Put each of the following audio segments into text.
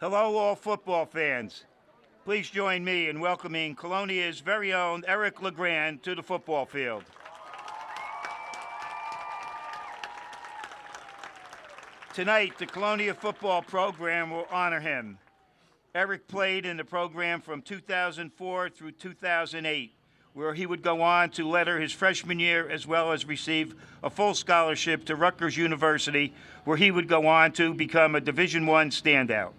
Hello, all football fans. Please join me in welcoming Colonia's very own Eric LeGrand to the football field. Tonight, the Colonia football program will honor him. Eric played in the program from 2004 through 2008, where he would go on to letter his freshman year as well as receive a full scholarship to Rutgers University, where he would go on to become a Division I standout.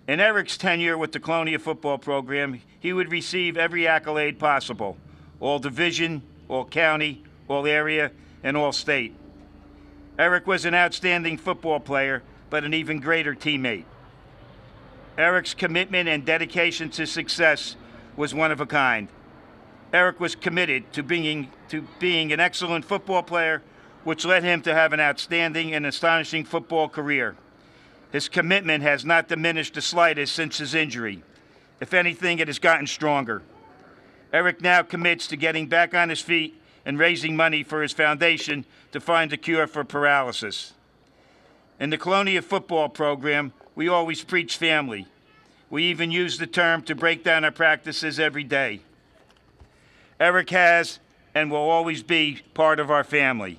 In Eric's tenure with the Colonia football program, he would receive every accolade possible, all division, all county, all area, and all state. Eric was an outstanding football player, but an even greater teammate. Eric's commitment and dedication to success was one of a kind. Eric was committed to being an excellent football player, which led him to have an outstanding and astonishing football career. His commitment has not diminished the slightest since his injury. If anything, it has gotten stronger. Eric now commits to getting back on his feet and raising money for his foundation to find a cure for paralysis. In the Colonia football program, we always preach family. We even use the term to break down our practices every day. Eric has and will always be part of our family.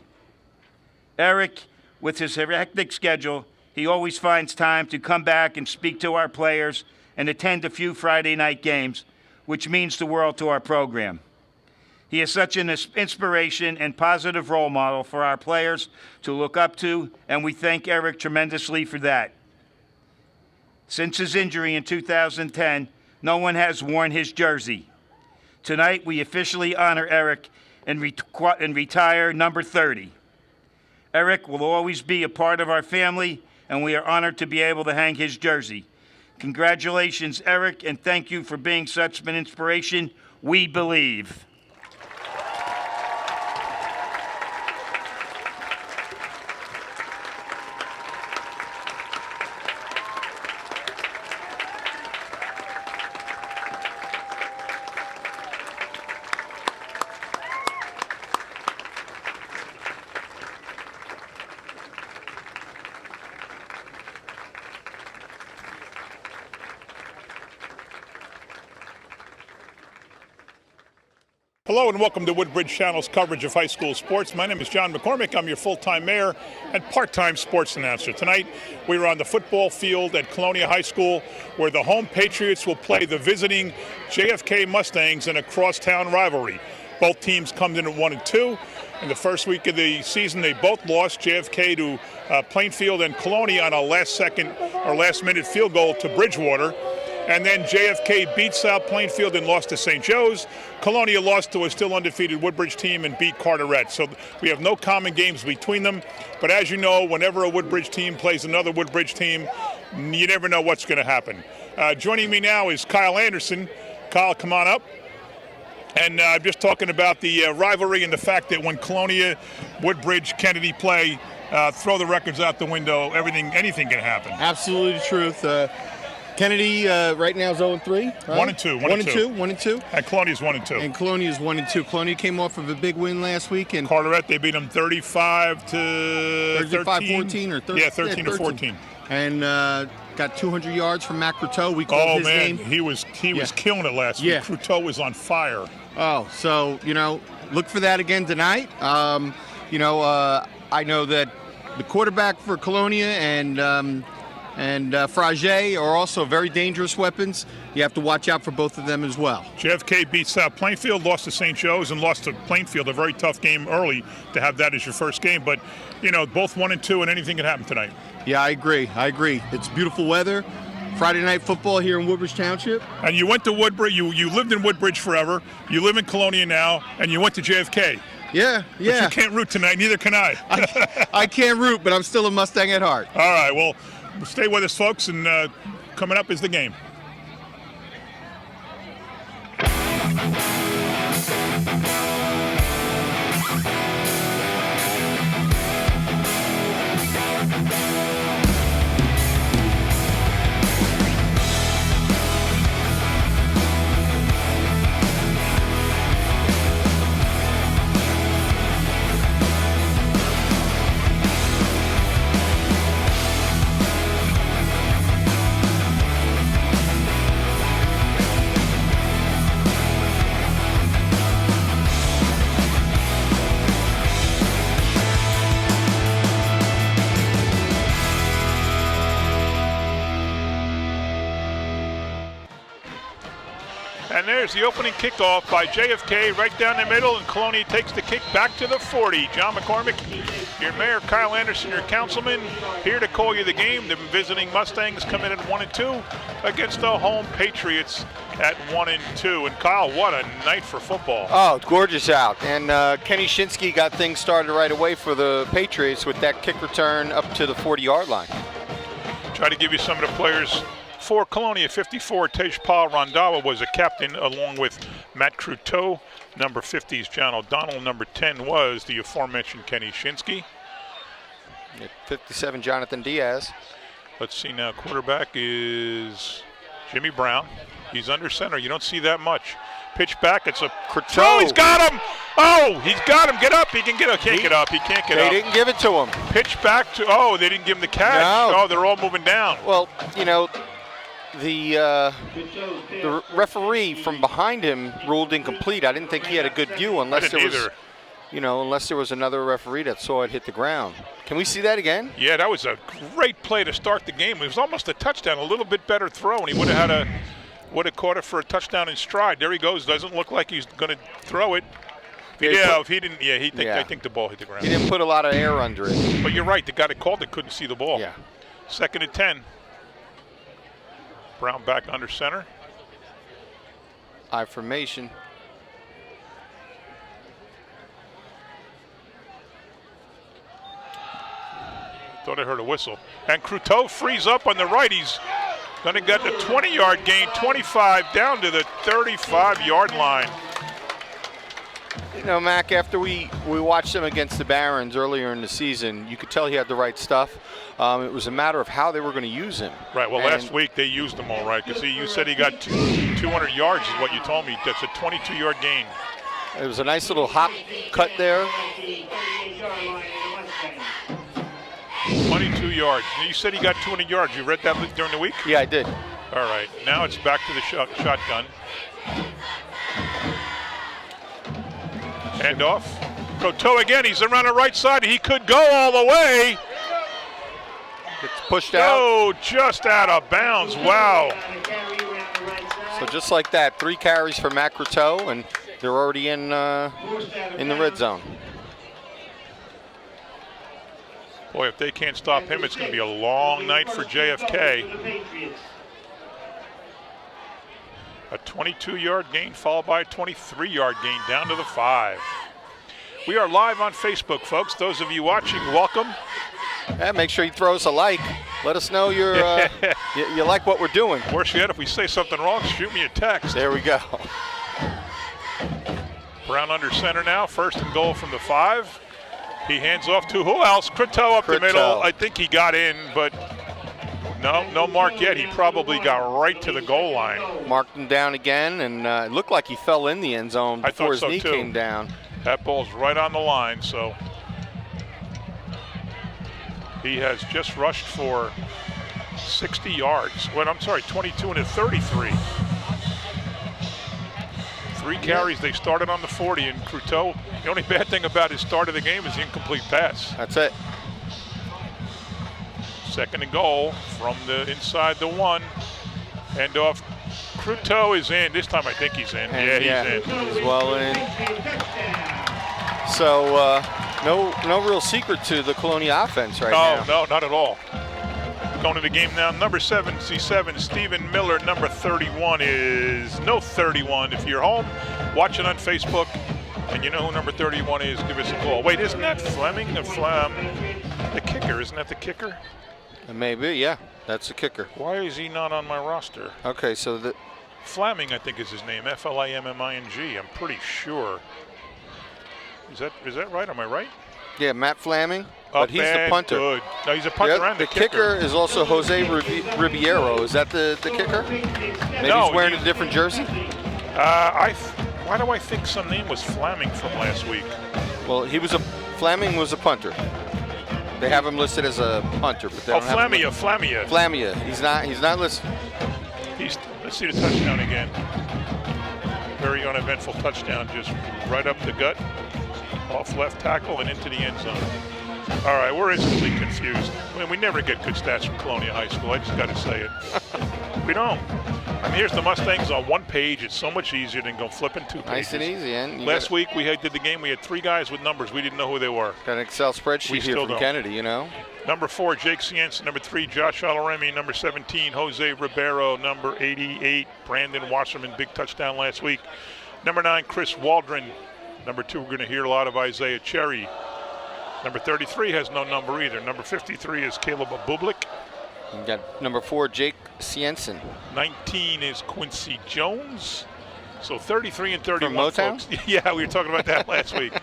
Eric, with his hectic schedule, he always finds time to come back and speak to our players and attend a few Friday night games, which means the world to our program. He is such an inspiration and positive role model for our players to look up to, and we thank Eric tremendously for that. Since his injury in 2010, no one has worn his jersey. Tonight, we officially honor Eric and retire number 30. Eric will always be a part of our family, and we are honored to be able to hang his jersey. Congratulations, Eric, and thank you for being such an inspiration. We believe. Hello and welcome to Woodbridge Channel's coverage of high school sports. My name is John McCormick. I'm your full-time mayor and part-time sports announcer. Tonight, we are on the football field at Colonia High School, where the home Patriots will play the visiting JFK Mustangs in a crosstown rivalry. Both teams come in at 1-2. In the first week of the season, they both lost. JFK to Plainfield and Colonia on a last-minute field goal to Bridgewater. And then JFK beat South Plainfield and lost to St. Joe's. Colonia lost to a still undefeated Woodbridge team and beat Carteret. So we have no common games between them. But as you know, whenever a Woodbridge team plays another Woodbridge team, you never know what's going to happen. Joining me now is Kyle Anderson. Kyle, come on up. And I'm just talking about the rivalry and the fact that when Colonia, Woodbridge, Kennedy play, throw the records out the window, anything can happen. Absolutely the truth. Kennedy right now is 0-3. Right? 1-2. And Colonia's 1-2. And Colonia's 1-2. Colonia came off of a big win last week. And Carteret, they beat them 35-14 or 13. Yeah, 13 or 14. And got 200 yards from Matt Croteau. We called his game. He was killing it last week. Croteau was on fire. Oh, so look for that again tonight. I know that the quarterback for Colonia and Frage are also very dangerous weapons. You have to watch out for both of them as well. JFK beat South Plainfield, lost to St. Joe's, and lost to Plainfield. A very tough game early to have that as your first game. But, both 1-2, and anything can happen tonight. Yeah, I agree. It's beautiful weather. Friday night football here in Woodbridge Township. And you went to Woodbridge. You lived in Woodbridge forever. You live in Colonia now, and you went to JFK. Yeah. But you can't root tonight. Neither can I. I can't root, but I'm still a Mustang at heart. All right, well, stay with us, folks, and coming up is the game. And there's the opening kickoff by JFK right down the middle, and Colonia takes the kick back to the 40. John McCormick, your mayor, Kyle Anderson, your councilman, here to call you the game. The visiting Mustangs come in at 1-2 against the home Patriots at 1-2. And Kyle, what a night for football. Oh, it's gorgeous out. And Kenny Shinsky got things started right away for the Patriots with that kick return up to the 40-yard line. Try to give you some of the players. For Colonia, 54, Tejpal Randhawa was a captain along with Matt Croteau. Number 50 is John O'Donnell. Number 10 was the aforementioned Kenny Shinsky. At 57, Jonathan Diaz. Let's see now, quarterback is Jimmy Brown. He's under center. You don't see that much. Pitch back, it's a Croteau. Oh, he's got him! Oh, he's got him. Get up. He can get up. Can't get up. He can't get up. They didn't give it to him. Pitch back to, oh, they didn't give him the catch. No. Oh, they're all moving down. Well, you know, the referee from behind him ruled incomplete. I didn't think he had a good view unless there was, unless there was another referee that saw it hit the ground. Can we see that again? Yeah, that was a great play to start the game. It was almost a touchdown, a little bit better throw, and he would have caught it for a touchdown in stride. There he goes. Doesn't look like he's going to throw it. I think the ball hit the ground. He didn't put a lot of air under it. But you're right. The guy that called it couldn't see the ball. Yeah. 2nd and 10. Brown back under center. I formation. Thought I heard a whistle. And Croteau frees up on the right. He's going to get the 20-yard gain, 25 down to the 35-yard line. You know, Mac, after we watched him against the Barons earlier in the season, you could tell he had the right stuff. It was a matter of how they were going to use him. Right. Well, last week they used him all right because you said he got 200 yards is what you told me. That's a 22-yard gain. It was a nice little hop cut there. 22 yards. You said he got 200 yards. You read that during the week? Yeah, I did. All right. Now it's back to the shotgun. Handoff. Croteau again. He's around the right side. He could go all the way. Gets pushed out. Oh, just out of bounds. Wow. So just like that, 3 carries for Matt Croteau, and they're already in the red zone. Boy, if they can't stop him, it's going to be a long night for JFK. A 22-yard gain followed by a 23-yard gain down to the 5. We are live on Facebook, folks. Those of you watching, welcome. Yeah, make sure you throw us a like. Let us know you like what we're doing. Worse yet, if we say something wrong, shoot me a text. There we go. Brown under center now, 1st and goal from the 5. He hands off to who else? Croteau up the middle. I think he got in, but no mark yet. He probably got right to the goal line. Marked him down again, and it looked like he fell in the end zone before his knee came down. That ball's right on the line, so he has just rushed for 60 yards. Well, I'm sorry, 22 and a 33. 3 carries. They started on the 40, and Croteau, the only bad thing about his start of the game is the incomplete pass. That's it. 2nd and goal from the inside the 1. Handoff. Croteau is in. This time I think he's in. And he's in. He's well in. So no real secret to the Colonia offense right now. No, not at all. Going to the game now, number 77, Stephen Miller. Number 31 is no 31. If you're home watching on Facebook and you know who number 31 is, give us a call. Wait, isn't that Fleming? The kicker, isn't that the kicker? Maybe, yeah. That's the kicker. Why is he not on my roster? Okay, so the Fleming, I think is his name. Flamming. I'm pretty sure. Is that right? Am I right? Yeah, Matt Fleming. But he's the punter. Good. No, he's a punter and the kicker is also Jose Ribeiro. Is that the kicker? Maybe he's wearing a different jersey? Why do I think some name was Fleming from last week? Well, Fleming was a punter. They have him listed as a punter, but they don't have Flamia. Flamia. He's not listed. Let's see the touchdown again. Very uneventful touchdown, just right up the gut, off left tackle and into the end zone. All right, we're instantly confused. I mean, we never get good stats from Colonia High School. I just got to say it. We don't. I mean, here's the Mustangs on one page. It's so much easier than go flipping 2 pages. Nice and easy. And last week we did the game. We had 3 guys with numbers. We didn't know who they were. Got an Excel spreadsheet here from Kennedy, you know. Number 4, Jake Cienci. Number 3, Josh Alaremi. Number 17, Jose Ribeiro. Number 88, Brandon Wasserman. Big touchdown last week. Number 9, Chris Waldron. Number 2, we're going to hear a lot of Isaiah Cherry. Number 33 has no number either. Number 53 is Caleb Bublik. You got number 4, Jake Cienci. 19 is Quincy Jones. So 33 and 31, from Motown? folks. Yeah, we were talking about that last week.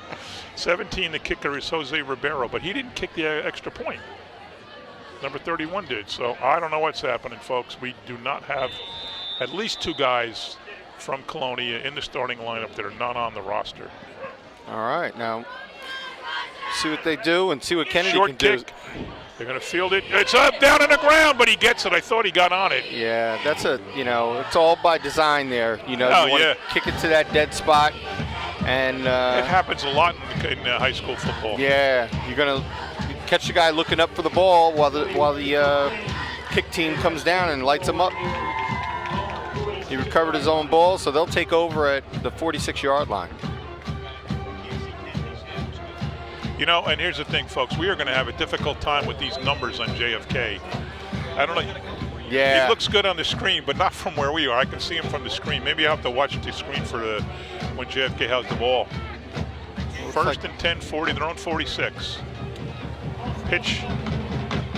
17, the kicker is Jose Ribeiro, but he didn't kick the extra point. Number 31 did. So I don't know what's happening, folks. We do not have at least 2 guys from Colonia in the starting lineup that are not on the roster. All right, now see what they do and see what Kennedy Short can kick. do. They're going to field it. It's up, down on the ground, but he gets it. I thought he got on it. Yeah, that's it's all by design there. You want to kick it to that dead spot. And it happens a lot in high school football. Yeah, you're going to catch the guy looking up for the ball while the kick team comes down and lights him up. He recovered his own ball, so they'll take over at the 46-yard line. And here's the thing, folks. We are going to have a difficult time with these numbers on JFK. I don't know. Yeah. It looks good on the screen, but not from where we are. I can see him from the screen. Maybe I have to watch the screen for when JFK has the ball. First and 10, 40. They're on 46. Pitch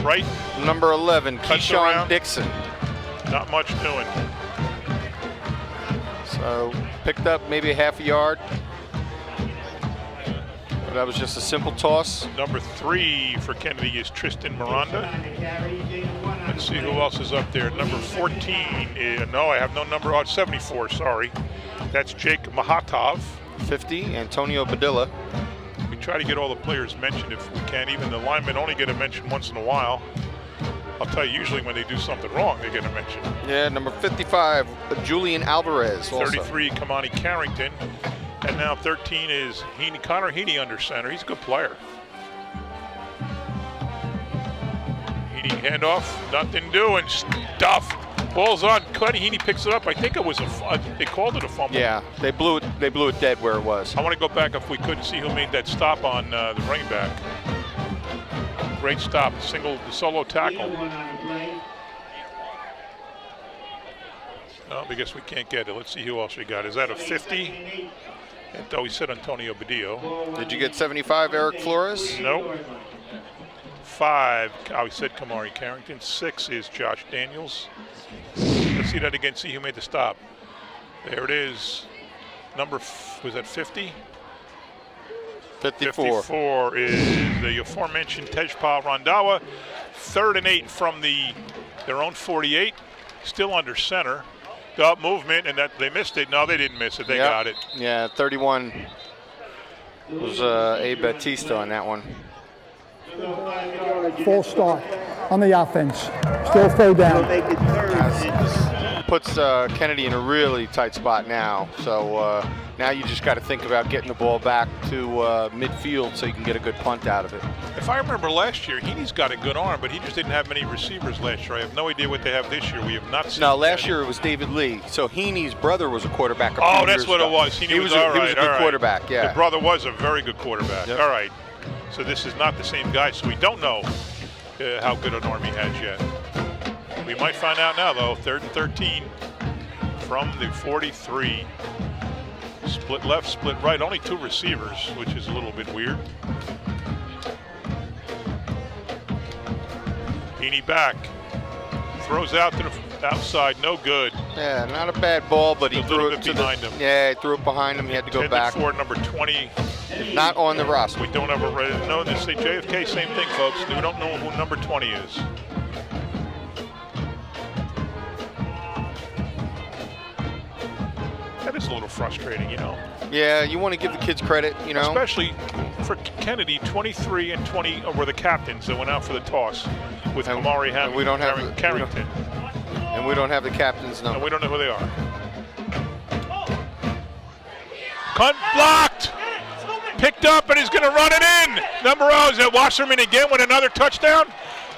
right. Number 11, Cuts Keyshawn around. Dixon. Not much doing. So picked up maybe a half a yard. But that was just a simple toss. Number 3 for Kennedy is Tristan Miranda. Let's see who else is up there. Number 14. No, I have no number. Oh, 74, sorry. That's Jake Mahatov. 50, Antonio Badilla. We try to get all the players mentioned if we can. Even the linemen only get a mention once in a while. I'll tell you, usually when they do something wrong, they get a mention. Yeah, number 55, Julian Alvarez. Also. 33, Kamani Carrington. And now 13 is Connor Heaney under center. He's a good player. Heaney handoff, nothing doing, stuffed. Ball's on. Cuddy Heaney picks it up. I think it was they called it a fumble. Yeah, they blew it dead where it was. I want to go back if we could and see who made that stop on the running back. Great stop, solo tackle. Oh, I guess we can't get it. Let's see who else we got. Is that a 50? Oh, he said Antonio Badillo. Did you get 75, Eric Flores? Nope. 5, he said Kamari Carrington. 6 is Josh Daniels. Let's see that again, see who made the stop. There it is. Was that 50? 54. 54 is the aforementioned Tejpal Randawa. 3rd and 8 from their own 48. Still under center. Up movement, and that they missed it. No, they didn't miss it. They got it. Yeah, 31 was A. Batista on that one. Full start on the offense. Still 3rd down. Puts Kennedy in a really tight spot now. So now you just got to think about getting the ball back to midfield so you can get a good punt out of it. If I remember last year, Heaney's got a good arm, but he just didn't have many receivers last year. I have no idea what they have this year. We have not seen. No, last year it was David Lee. So Heaney's brother was a quarterback. Oh, that's what it was. He was a good quarterback. Yeah, the brother was a very good quarterback. Yep. All right. So this is not the same guy. So we don't know how good an arm he has yet. We might find out now, though. 3rd and 13 from the 43. Split left, split right. Only 2 receivers, which is a little bit weird. Heaney back. Throws out to the outside. No good. Yeah, not a bad ball, but he threw it behind him. Yeah, he threw it behind him. He had to go back. For number 20. Not on the roster. We don't have a ready. No, this is JFK. Same thing, folks. We don't know who number 20 is. That is a little frustrating, Yeah, you want to give the kids credit, Especially for Kennedy, 23 and 20 were the captains that went out for the toss with Kamari Hamilton. We don't have Carrington. And we don't have the captain's number. And we don't know who they are. Cunt blocked. Picked up and he's going to run it in. Number 0 is that Wasserman again with another touchdown.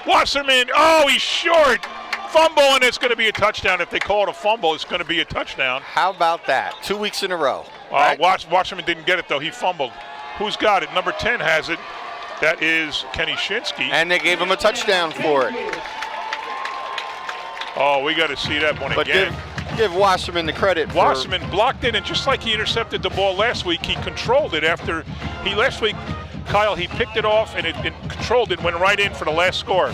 Wasserman, he's short. fumble, and it's going to be a touchdown. If they call it a fumble, it's going to be a touchdown. How about that? 2 weeks in a row. Right? Washington didn't get it, though. He fumbled. Who's got it? Number 10 has it. That is Kenny Shinsky. And they gave him a touchdown for it. Oh, we got to see that one again. Give Wasserman the credit. Wasserman blocked it, and just like he intercepted the ball last week, he controlled it after last week, Kyle, he picked it off and it controlled it, went right in for the last score.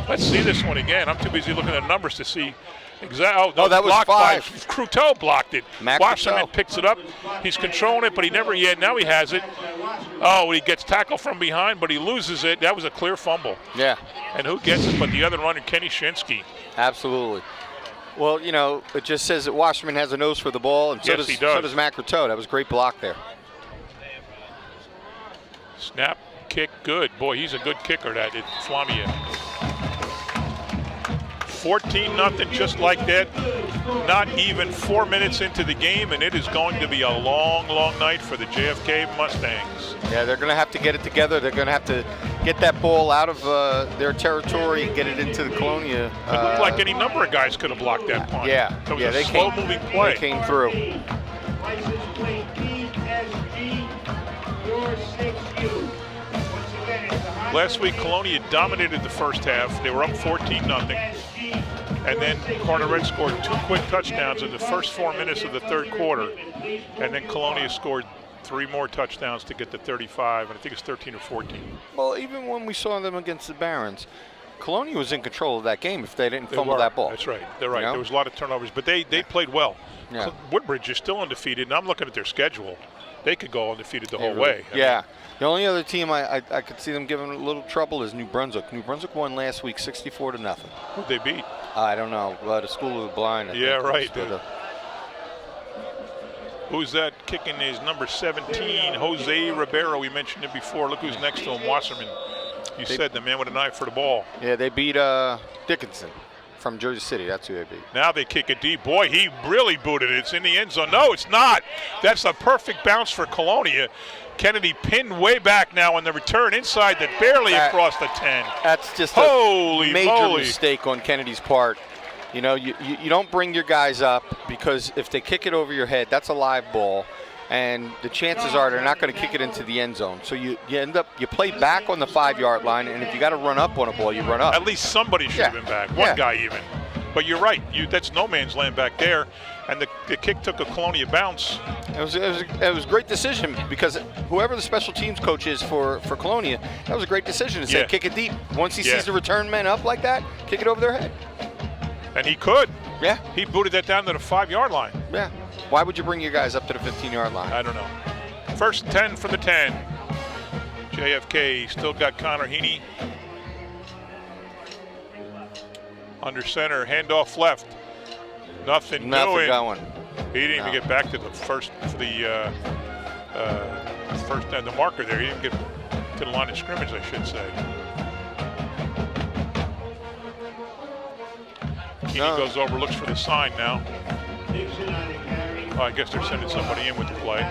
Let's see this one again. I'm too busy looking at numbers to see exactly. Oh, that was 5. Cruteau blocked it. Wasserman Cruteau picks it up. He's controlling it, but he never yet. Now he has it. Oh, he gets tackled from behind, but he loses it. That was a clear fumble. Yeah. And who gets it but the other runner, Kenny Shinsky. Absolutely. Well, you know, it just says that Wasserman has a nose for the ball, and so does Matt Cruteau. That was a great block there. Snap, kick, good. Boy, he's a good kicker, that is Flamia. 14-0, just like that. Not even 4 minutes into the game, and it is going to be a long, long night for the JFK Mustangs. Yeah, they're going to have to get it together. They're going to have to get that ball out of their territory and get it into the Colonia. It looked like any number of guys could have blocked that punt. Yeah, it was a slow-moving play. They came through. Last week, Colonia dominated the first half. They were up 14-0. And then Carter Red scored 2 quick touchdowns in the first 4 minutes of the third quarter. And then Colonia scored 3 more touchdowns to get to 35, and I think it's 13 or 14. Well, even when we saw them against the Barons, Colonia was in control of that game if they didn't fumble that ball. That's right. They're right. You know? There was a lot of turnovers, but they played well. Yeah. Woodbridge is still undefeated, and I'm looking at their schedule. They could go undefeated the whole way. Yeah. The only other team I could see them giving a little trouble is New Brunswick. New Brunswick won last week 64-0. Who'd they beat? I don't know. The School of the Blind. Yeah, right. Who's that kicking is number 17, Jose Ribeiro. We mentioned him before. Look who's next to him, Wasserman. You said the man with a knife for the ball. Yeah, they beat Dickinson from Jersey City. That's who they beat. Now they kick it deep. Boy, he really booted it. It's in the end zone. No, it's not. That's a perfect bounce for Colonia. Kennedy pinned way back now on the return inside that barely across the 10. That's just Holy a major moly. mistake on Kennedy's part. You know, you don't bring your guys up because if they kick it over your head, that's a live ball. And the chances are they're not going to kick it into the end zone. So you play back on the 5-yard line, and if you got to run up on a ball, you run up. At least somebody should have been back. One guy even. But you're right. That's no man's land back there. And the kick took a Colonia bounce. It was a great decision because whoever the special teams coach is for Colonia, that was a great decision to say kick it deep. Once he sees the return men up like that, kick it over their head. And he could. Yeah. He booted that down to the 5-yard line. Yeah. Why would you bring your guys up to the 15-yard line? I don't know. First and 10 for the 10. JFK still got Connor Heaney. Under center, handoff left. Nothing doing. Going. He didn't even get back to the first for the the marker there. He didn't get to the line of scrimmage, I should say. Heaney goes over, looks for the sign now. Oh, I guess they're sending somebody in with the play.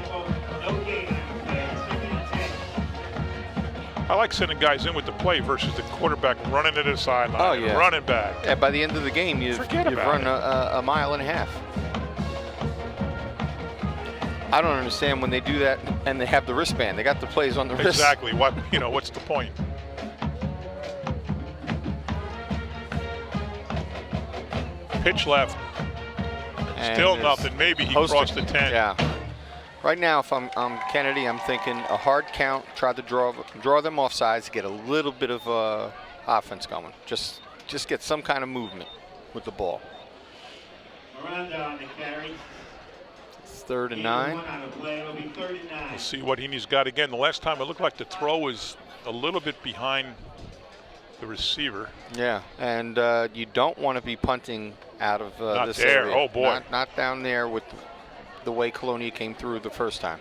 I like sending guys in with the play versus the quarterback running to the sideline, running back. Yeah, by the end of the game, you've run a mile and a half. I don't understand when they do that and they have the wristband. They got the plays on the wrist. Exactly. What's the point? Pitch left. Still nothing. Maybe he crossed the 10. Yeah. Right now, if I'm Kennedy, I'm thinking a hard count, try to draw them off sides, get a little bit of offense going. Just get some kind of movement with the ball. It's 3rd and 9. We'll see what Heaney's got again. The last time it looked like the throw was a little bit behind the receiver. Yeah, and you don't want to be punting out of this there. area. Oh, boy. Not down there with the way Colonia came through the first time.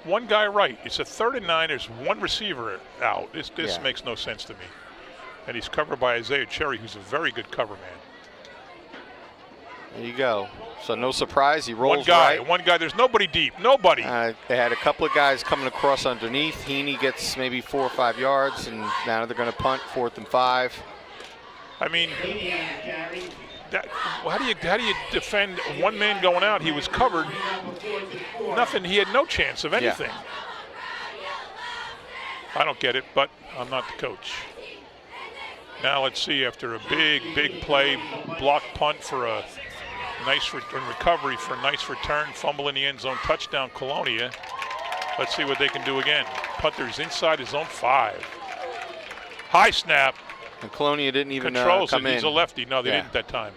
One guy right. It's a 3rd and 9. There's one receiver out. This makes no sense to me. And he's covered by Isaiah Cherry, who's a very good cover man. There you go. So no surprise, he rolls right. One guy. There's nobody deep. Nobody. They had a couple of guys coming across underneath. Heaney gets maybe 4 or 5 yards, and now they're going to punt 4th and 5. I mean, how do you defend one man going out? He was covered. Nothing. He had no chance of anything. Yeah. I don't get it, but I'm not the coach. Now let's see, after a big play, block punt for a nice recovery for a nice return, fumble in the end zone, touchdown Colonia. Let's see what they can do again. Punter's inside his own 5. High snap. And Colonia didn't even Controls come it. in. He's a lefty. No, they didn't that time.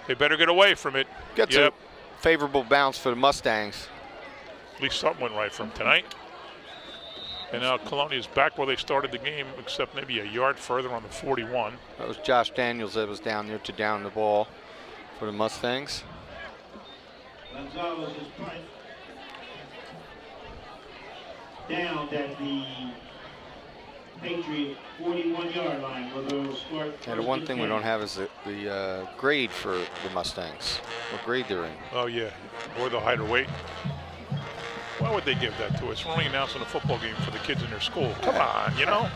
They better get away from it. Gets a favorable bounce for the Mustangs. At least something went right from tonight. And now Colonia's back where they started the game, except maybe a yard further on the 41. That was Josh Daniels that was down there to down the ball for the Mustangs. Gonzalez is punt. Down at the Patriot 41-yard line where they'll start. And the one thing we don't have is the grade for the Mustangs. What grade they're in. Oh, yeah. Or the height or weight. Why would they give that to us? We're only announcing a football game for the kids in their school. Come on, you know?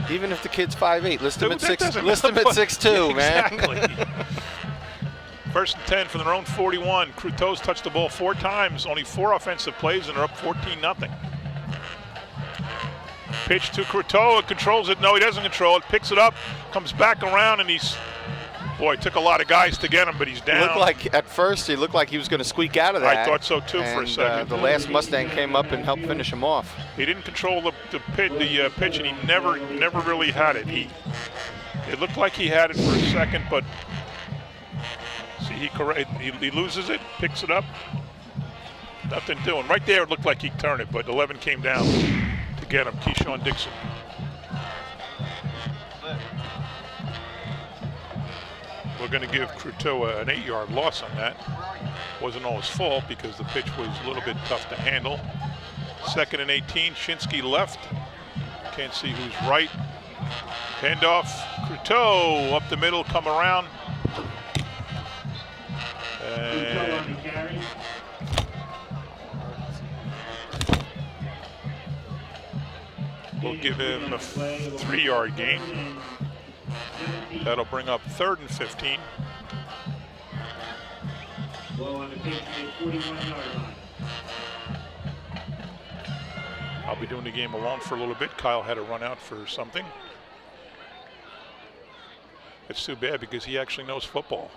Even if the kid's 5'8", list him at That doesn't 6'2", man. Exactly. First and 10 from their own 41. Cruteau's touched the ball 4 times, only 4 offensive plays, and they're up 14-0. Pitch to Cruteau, controls it. No, he doesn't control it. Picks it up, comes back around, and boy, it took a lot of guys to get him, but he's down. At first, he looked like he was going to squeak out of that. I thought so too for a second. The last Mustang came up and helped finish him off. He didn't control the pitch, and he never really had it. It looked like he had it for a second, but see, he loses it, picks it up, nothing doing. Right there, it looked like he turned it, but 11 came down to get him. Keyshawn Dixon. We're going to give Cruteau an 8-yard loss on that. Wasn't all his fault because the pitch was a little bit tough to handle. 2nd and 18, Shinsky left. Can't see who's right. Handoff, Cruteau up the middle, come around. And we'll give him a 3-yard gain. That'll bring up 3rd and 15. On the Patriot 41-yard line. I'll be doing the game alone for a little bit. Kyle had to run out for something. It's too bad because he actually knows football.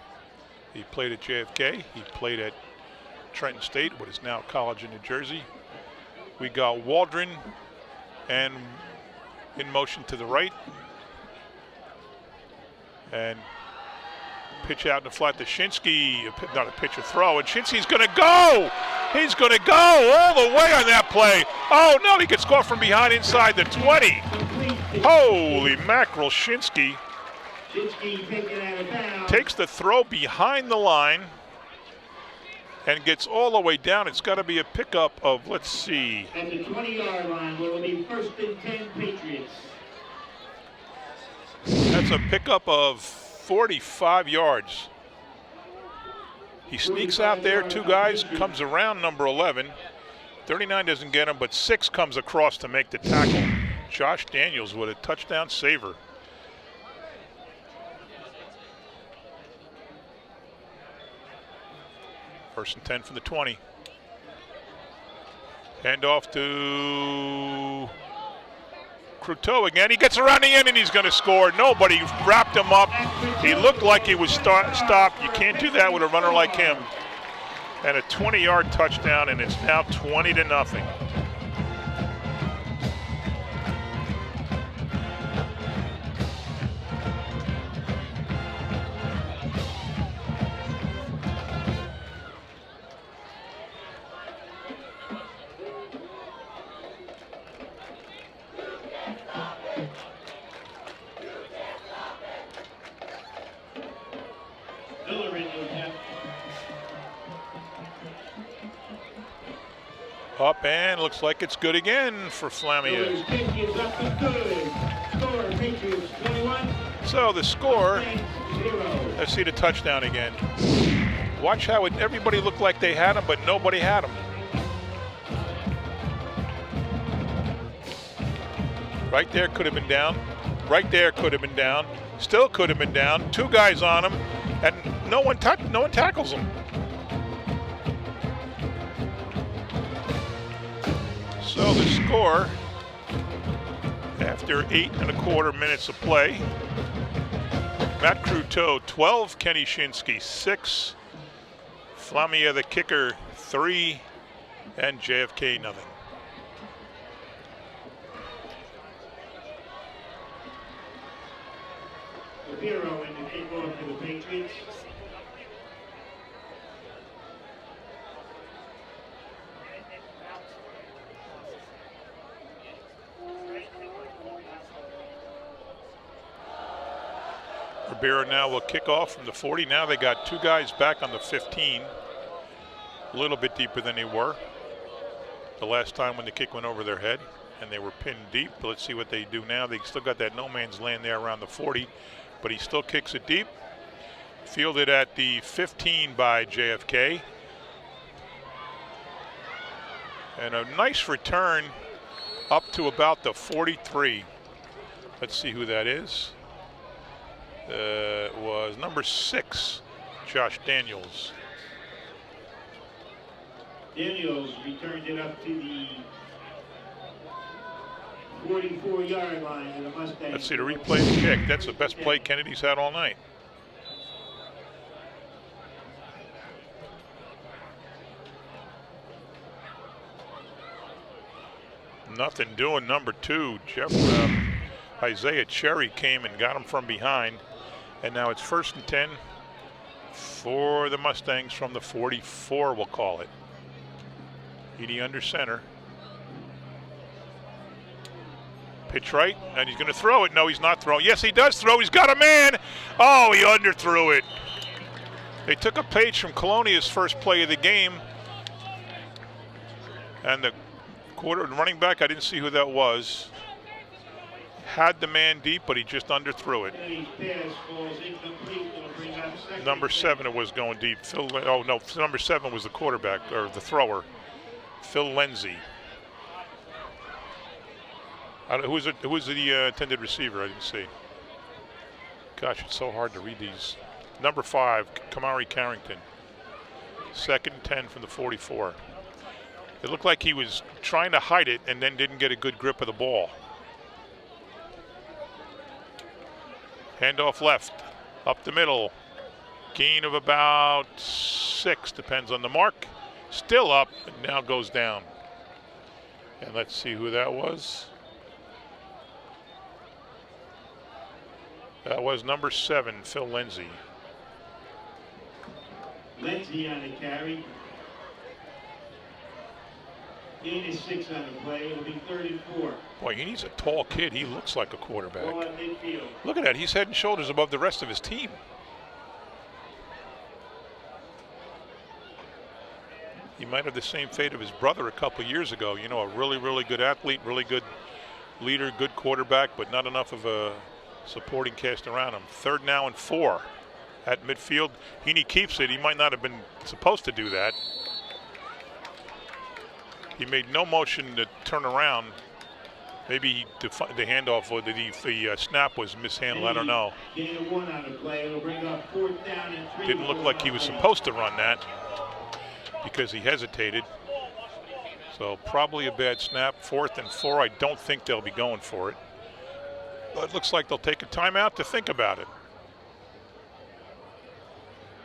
He played at JFK. He played at Trenton State, what is now college in New Jersey. We got Waldron and in motion to the right. And pitch out in the flat to Shinsky, not a pitch, a throw, and Shinsky's going to go! He's going to go all the way on that play. Oh, no, he could score from behind inside the 20. Holy mackerel, Shinsky takes the throw behind the line and gets all the way down. It's got to be a pickup of, let's see. At the 20-yard line, will it be 1st and 10 Patriots? That's a pickup of 45 yards. He sneaks out there, 2 guys, comes around number 11. 39 doesn't get him, but 6 comes across to make the tackle. Josh Daniels with a touchdown saver. First and 10 from the 20. Handoff to Cruteau again. He gets around the end and he's going to score. Nobody wrapped him up. He looked like he was stopped. You can't do that with a runner like him. And a 20-yard touchdown, and it's now 20-0. Up and looks like it's good again for Flamia. So the score, let's see the touchdown again. Watch how everybody looked like they had him, but nobody had him. Right there could have been down. Right there could have been down. Still could have been down. 2 guys on him. And no one tackles him. So the score, after 8¼ minutes of play, Matt Croteau 12, Kenny Shinsky 6, Flamia the kicker 3, and JFK nothing. Bureau in the kickoff for the Patriots. Ribeiro now will kick off from the 40. Now they got 2 guys back on the 15. A little bit deeper than they were the last time when the kick went over their head and they were pinned deep. But let's see what they do now. They still got that no man's land there around the 40, but he still kicks it deep. Fielded at the 15 by JFK. And a nice return up to about the 43. Let's see who that is. It was number 6, Josh Daniels. Daniels returned it up to the 44-yard line of the Mustangs. Let's see the replay of the kick. That's the best play Kennedy's had all night. Nothing doing. Number 2, Isaiah Cherry came and got him from behind. And now it's 1st and 10 for the Mustangs from the 44, we'll call it. Edie under center. Pitch right, and he's going to throw it. No, he's not throwing. Yes, he does throw. He's got a man. Oh, he underthrew it. They took a page from Colonia's first play of the game. And the running back, I didn't see who that was, had the man deep, but he just underthrew it. Number 7, it was going deep. Number 7 was the quarterback, or the thrower, Phil Lindsay. Who was the intended receiver? I didn't see. Gosh, it's so hard to read these. Number 5, Kamari Carrington. 2nd and 10 from the 44. It looked like he was trying to hide it and then didn't get a good grip of the ball. Handoff left, up the middle. Gain of about 6, depends on the mark. Still up, and now goes down. And let's see who that was. That was number 7, Phil Lindsay. Lindsay on the carry. Gain is 6 on the play. It'll be 3rd and 4. Boy, he's a tall kid. He looks like a quarterback. Ball at midfield. Look at that. He's head and shoulders above the rest of his team. He might have the same fate of his brother a couple years ago. You know, a really, really good athlete, really good leader, good quarterback, but not enough of a supporting cast around him. 3rd now and 4 at midfield. Heaney keeps it. He might not have been supposed to do that. He made no motion to turn around. Maybe the handoff or the snap was mishandled. I don't know. Gain of 1 on the play. It'll bring up 4th down and 3. Didn't look like he was supposed to run that because he hesitated. So probably a bad snap. 4th and 4. I don't think they'll be going for it. But it looks like they'll take a timeout to think about it.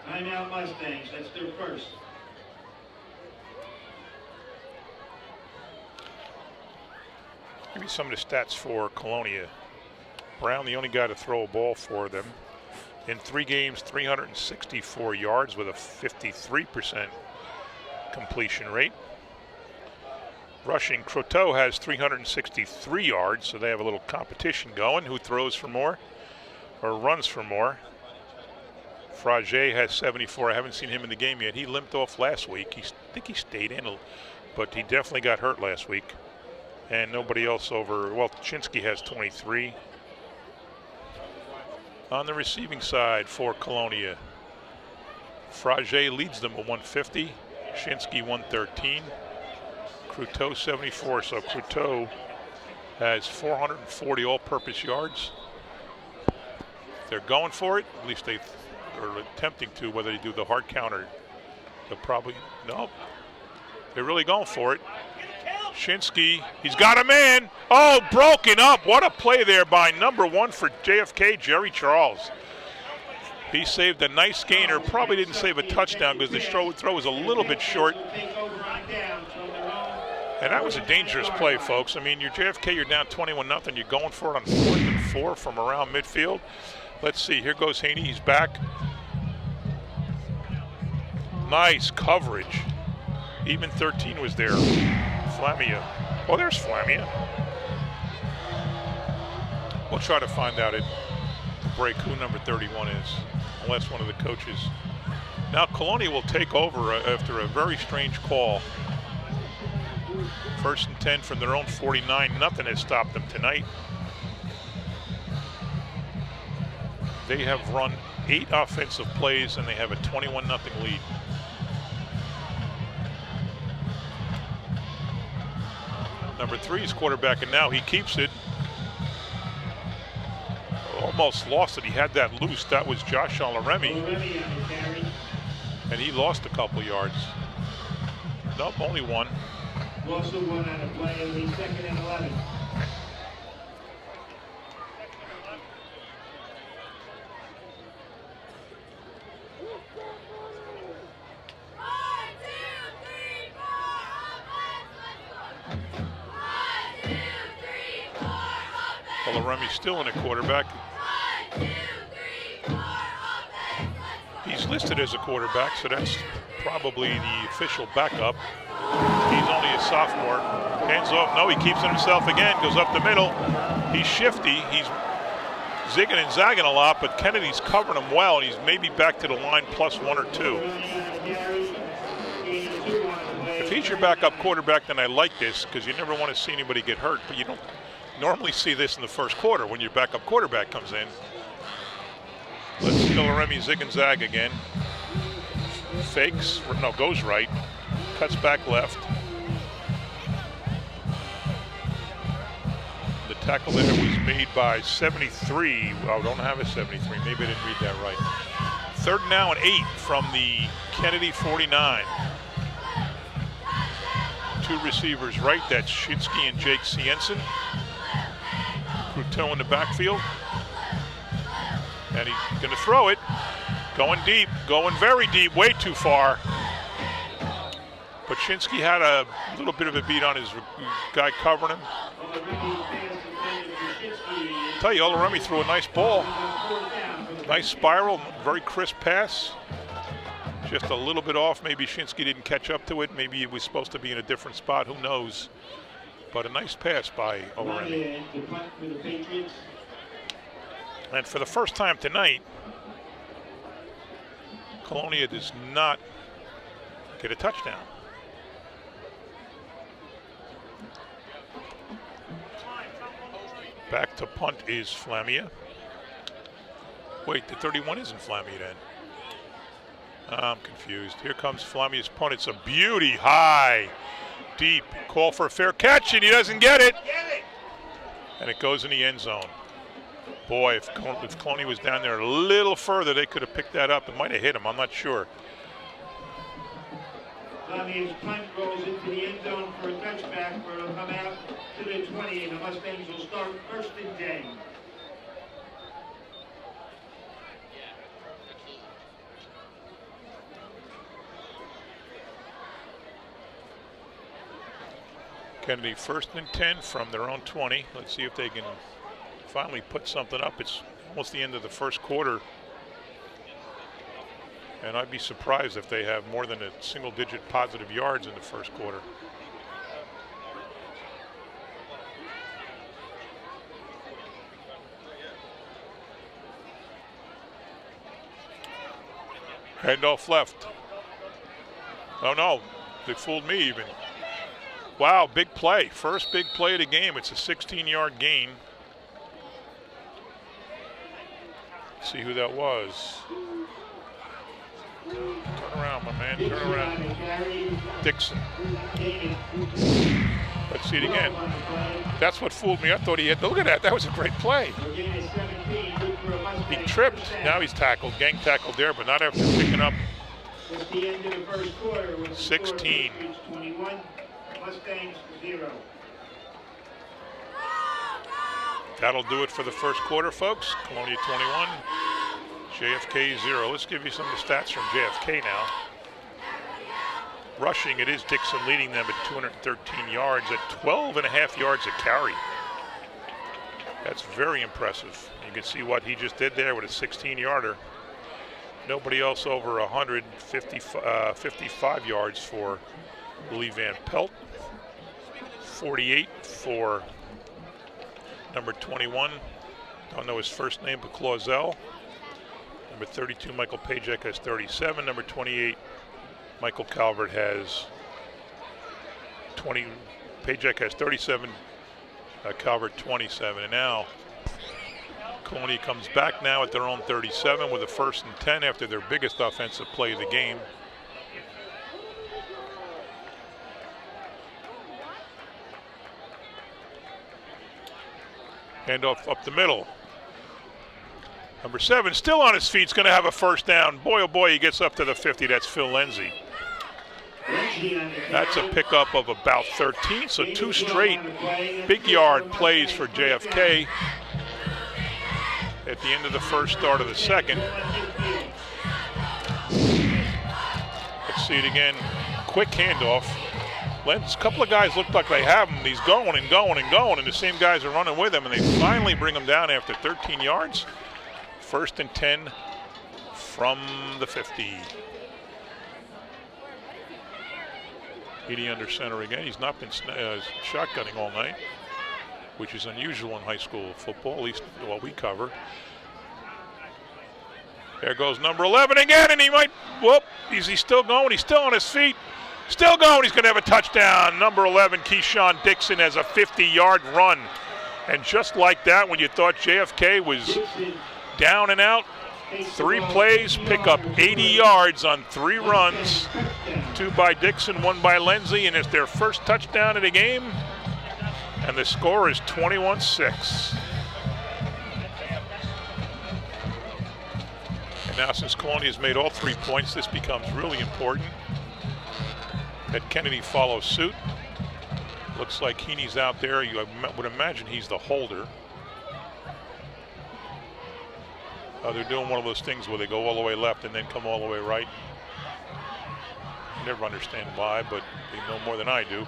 Timeout Mustangs. That's their first. Give me some of the stats for Colonia. Brown, the only guy to throw a ball for them. In 3 games, 364 yards with a 53% completion rate. Rushing, Croteau has 363 yards, so they have a little competition going. Who throws for more or runs for more? Frage has 74. I haven't seen him in the game yet. He limped off last week. I think he stayed in, but he definitely got hurt last week. And nobody else over, well, Chinsky has 23. On the receiving side for Colonia, Frage leads them at 150, Shinsky 113, Croteau 74. So Croteau has 440 all-purpose yards. They're going for it, at least they or attempting to, whether they do the hard counter. They'll probably, nope. They're really going for it. Shinsky, he's got a man. Oh, broken up. What a play there by number 1 for JFK, Jerry Charles. He saved a nice gainer. Probably didn't save a touchdown because the throw was a little bit short. And that was a dangerous play, folks. I mean, you're JFK, you're down 21-0. You're going for it on 4th and 4 from around midfield. Let's see. Here goes Haney. He's back. Nice coverage. Even 13 was there. Flamia. Oh, there's Flamia. We'll try to find out at the break who number 31 is, unless one of the coaches. Now Colonia will take over after a very strange call. 1st and 10 from their own 49. Nothing has stopped them tonight. They have run 8 offensive plays and they have a 21-0 lead. Number 3 is quarterback, and now he keeps it. Almost lost it. He had that loose. That was Josh Alaremi. And he lost a couple yards. Nope, only 1. Lost the 1 on a play. It'll be 2nd and 11. Alaremi's still in a quarterback. He's listed as a quarterback, so that's probably the official backup. He's only a sophomore. Hands off. No, he keeps it himself again. Goes up the middle. He's shifty. He's zigging and zagging a lot, but Kennedy's covering him well, and he's maybe back to the line plus 1 or 2. If he's your backup quarterback, then I like this because you never want to see anybody get hurt, but you don't normally see this in the first quarter when your backup quarterback comes in. Let's see Alaremi zig and zag again. Fakes, no, goes right. Cuts back left. The tackle there was made by 73. Oh, don't have a 73. Maybe I didn't read that right. 3rd now and 8 from the Kennedy 49. 2 receivers right. That's Shinsky and Jake Cienson. Cruteau in the backfield. And he's going to throw it. Going deep, going very deep, way too far. But Shinsky had a little bit of a beat on his guy covering him. I'll tell you, Alaremi threw a nice ball. Nice spiral, very crisp pass. Just a little bit off. Maybe Shinsky didn't catch up to it. Maybe it was supposed to be in a different spot. Who knows? But a nice pass by Alaremi. And for the first time tonight, Colonia does not get a touchdown. Back to punt is Flamia. Wait, the 31 isn't Flamia then. I'm confused. Here comes Flamia's punt. It's a beauty, high, deep. Call for a fair catch, and he doesn't get it. And it goes in the end zone. Boy, if Colonia was down there a little further, they could have picked that up. It might have hit him, I'm not sure. Flamia's punt rolls into the end zone for a touchback, where it'll come out to the 20, and the Mustangs will start 1st and 10. Kennedy 1st and 10 from their own 20. Let's see if they can finally put something up. It's almost the end of the first quarter. And I'd be surprised if they have more than a single-digit positive yards in the first quarter. Handoff left. Oh no, they fooled me even. Wow, big play. First big play of the game. It's a 16-yard gain. See who that was. Turn around, my man, turn around. Dixon. Let's see it again. That's what fooled me. I thought he had, look at that, that was a great play. He tripped. Now he's tackled, gang tackled there, but not after picking up 16. That'll do it for the first quarter, folks. Colonia 21, JFK 0. Let's give you some of the stats from JFK now. Rushing, it is Dixon leading them at 213 yards at 12.5 yards a carry. That's very impressive. You can see what he just did there with a 16-yarder. Nobody else over 55 yards for Lee Van Pelt. 48 for number 21. Don't know his first name, but Clausel. Number 32, Michael Pajek, has 37. Number 28, Michael Calvert has 20. Pajek has 37. Calvert 27. And now Colonia comes back now at their own 37 with a 1st and 10 after their biggest offensive play of the game. Handoff up the middle. Number 7 still on his feet, is going to have a first down. Boy, oh boy, he gets up to the 50. That's Phil Lindsay. That's a pickup of about 13, so 2 straight big yard plays for JFK at the end of the first, start of the second. Let's see it again. Quick handoff. A couple of guys look like they have him. He's going and going and going, and the same guys are running with him, and they finally bring him down after 13 yards. 1st and 10 from the 50. Edie under center again. He's not been shotgunning all night, which is unusual in high school football, at least what we cover. There goes number 11 again, and he might, whoop, is he still going? He's still on his feet. Still going, he's gonna have a touchdown. Number 11, Keyshawn Dixon, has a 50-yard run. And just like that, when you thought JFK was down and out, 3 plays, pick up 80 yards on 3 runs. 2 by Dixon, 1 by Lindsay, and it's their first touchdown of the game. And the score is 21-6. And now since Colonia's made all 3 points, this becomes really important that Kennedy follows suit. Looks like Heaney's out there. You would imagine he's the holder. They're doing one of those things where they go all the way left and then come all the way right. I never understand why, but they know more than I do.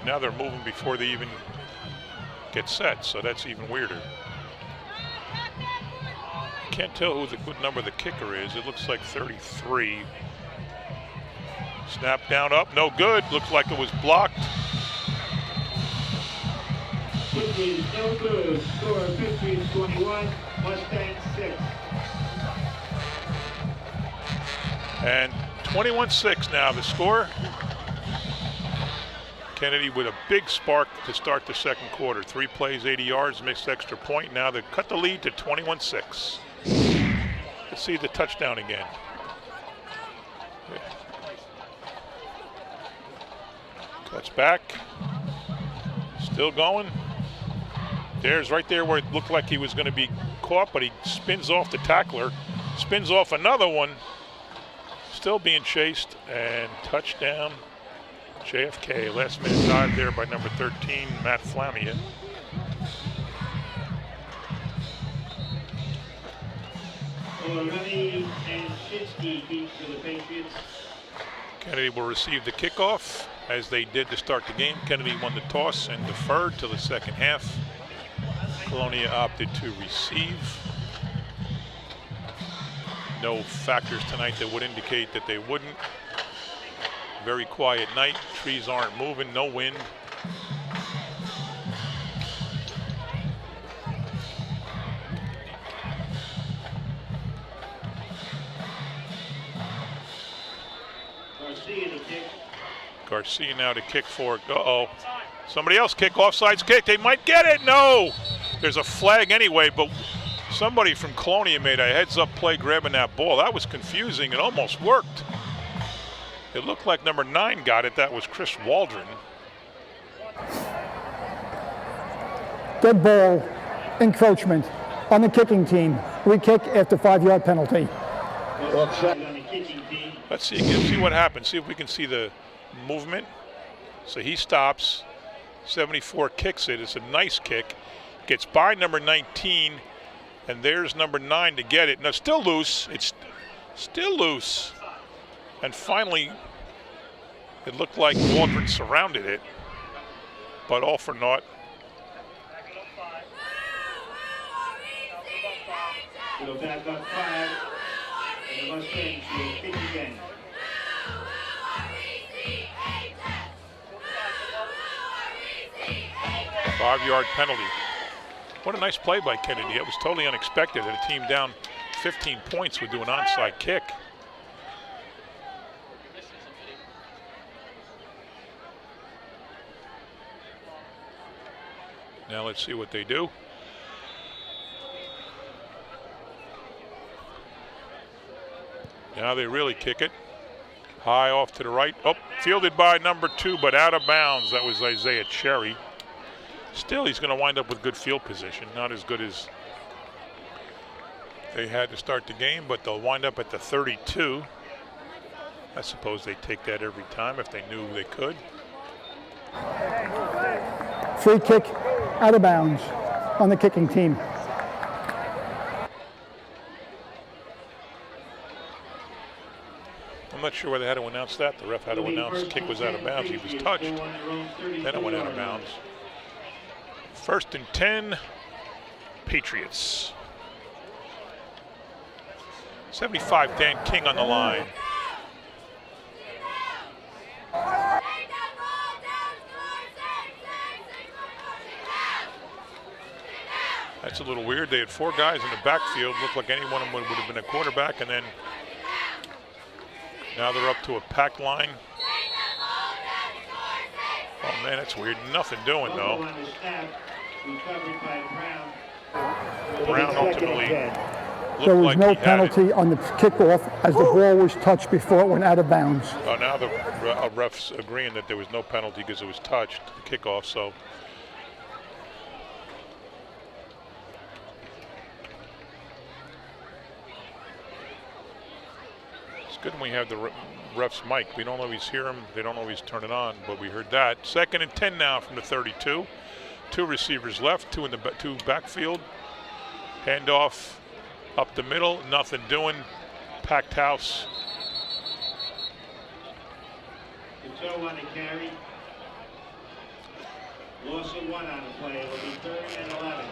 Now they're moving before they even get set, so that's even weirder. Can't tell who the good number the kicker is. It looks like 33. Snap down up, no good. Looks like it was blocked. No good. Score 15-21. Mustang 6. And 21-6 now the score. Kennedy with a big spark to start the second quarter. 3 plays, 80 yards, missed extra point. Now they cut the lead to 21-6. Let's see the touchdown again. Cuts back. Still going. There's right there where it looked like he was going to be caught, but he spins off the tackler. Spins off another one. Still being chased, and touchdown JFK. Last minute dive there by number 13, Matt Flamian. Kennedy will receive the kickoff, as they did to start the game. Kennedy won the toss and deferred to the second half. Colonia opted to receive. No factors tonight that would indicate that they wouldn't. Very quiet night. Trees aren't moving, no wind. Garcia now to kick for it. Uh-oh. Somebody else kick, offsides kick. They might get it. No. There's a flag anyway, but somebody from Colonia made a heads-up play grabbing that ball. That was confusing. It almost worked. It looked like number 9 got it. That was Chris Waldron. Dead ball, encroachment. On the kicking team, free kick after 5-yard penalty. Let's see again, see what happens. See if we can see the movement. So he stops. 74 kicks it. It's a nice kick. Gets by number 19, and there's number 9 to get it. Now still loose. It's still loose. And finally, it looked like Waldron surrounded it, but all for naught. It'll back up 5, and the Mustangs will kick again. Five-yard penalty. What a nice play by Kennedy. It was totally unexpected that a team down 15 points would do an onside kick. Now let's see what they do. Now they really kick it. High off to the right. Oh, fielded by number 2, but out of bounds. That was Isaiah Cherry. Still, he's going to wind up with good field position. Not as good as they had to start the game, but they'll wind up at the 32. I suppose they take that every time if they knew they could. Free kick out of bounds on the kicking team. I'm not sure whether they had to announce that. The ref had to announce the kick was out of bounds. He was touched. Then it went out of bounds. 1st and 10, Patriots. 75, Dan King on the line. That's a little weird. They had 4 guys in the backfield. Looked like any one of them would have been a quarterback, and then now they're up to a packed line. Oh man, that's weird. Nothing doing though. Brown ultimately There was like no penalty on the kickoff as the ball was touched before it went out of bounds. Oh, now the refs agreeing that there was no penalty because it was touched, the kickoff, so. It's good when we have the ref's mic. We don't always hear them, they don't always turn it on, but we heard that. 2nd and 10 now from the 32. 2 receivers left, 2 in the 2 backfield. Handoff up the middle, nothing doing. Packed house. The toe on the carry. Loss of 1 on the play. It'll be 3rd and 11.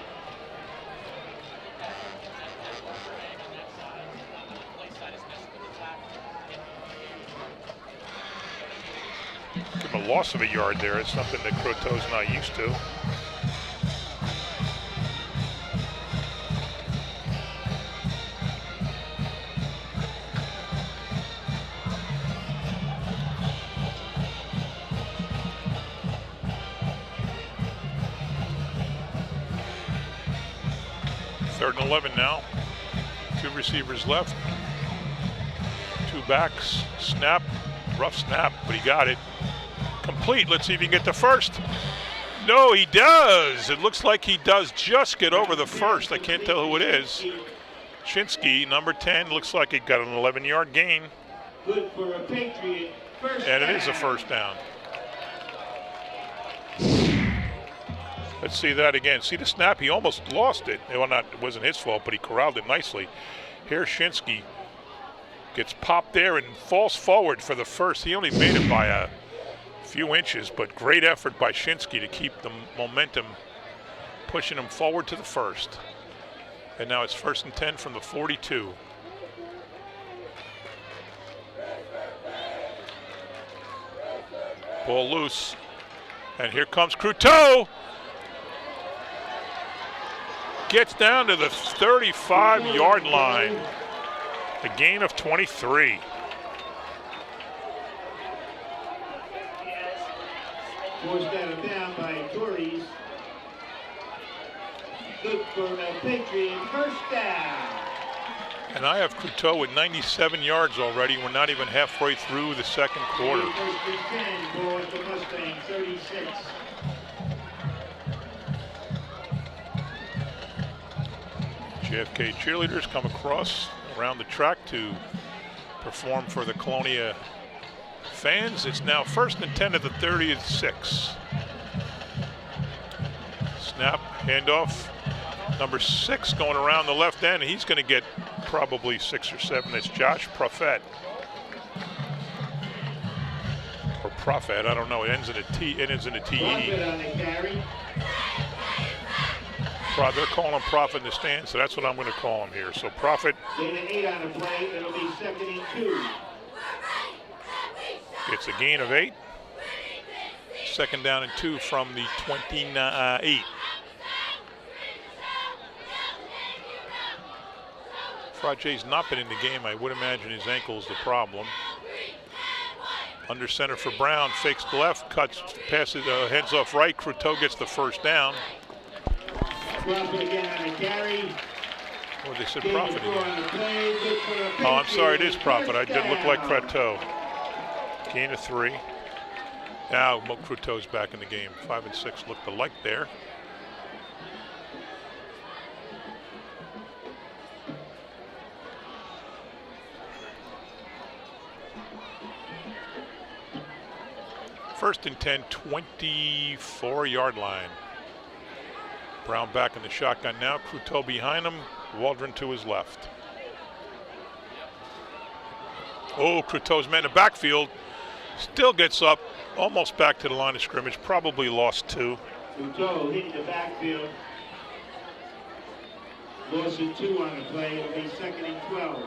Give him a loss of a yard there. It's something that Croteau's not used to. Third and 11 now. 2 receivers left. 2 backs. Snap. Rough snap, but he got it. Complete. Let's see if he can get the first. No, he does. It looks like he does just get over the first. I can't tell who it is. Shinsky, number 10, looks like he got an 11-yard gain. Good for a Patriot. First And it down. is a first down. Let's see that again. See the snap? He almost lost it. Well, it wasn't his fault, but he corralled it nicely. Here, Shinsky gets popped there and falls forward for the first. He only made it by a few inches, but great effort by Shinsky to keep the momentum, pushing him forward to the first. And now it's 1st and 10 from the 42. Ball loose. And here comes Croteau. Gets down to the 35-yard line. A gain of 23. Forced out of down by Torres. Good for a Patriot. First down. And I have Croteau with 97 yards already. We're not even halfway through the second quarter. First and 10 for the Mustang, 36. JFK cheerleaders come across around the track to perform for the Colonia fans. It's now 1st and 10 at the 36. Snap, handoff. Number 6 going around the left end. He's going to get probably 6 or 7. It's Josh Prophet. Or Prophet, I don't know. It ends in a T. It ends in a TE. They're calling him Prophet in the stand, so that's what I'm going to call him here. So Prophet. Gain of 8 on the play. It'll be 2nd and 2. It's a gain of 8. 2nd down and 2 from the 28. Frajay's not been in the game. I would imagine his ankle is the problem. Under center for Brown, fakes the left, cuts, passes, heads off right. Croteau gets the 1st down. Prophet again on the carry. Oh, they said Prophet again. Oh, I'm sorry, it is Prophet. I did look like Croteau. Gain of 3. Now Croteau's back in the game. 5 and 6 looked alike there. First and 10, 24-yard line. Brown back in the shotgun now. Croteau behind him. Waldron to his left. Oh, Croteau's man in the backfield. Still gets up, almost back to the line of scrimmage. Probably lost 2. Croteau hitting the backfield. Loss of 2 on the play. It'll be 2nd and 12.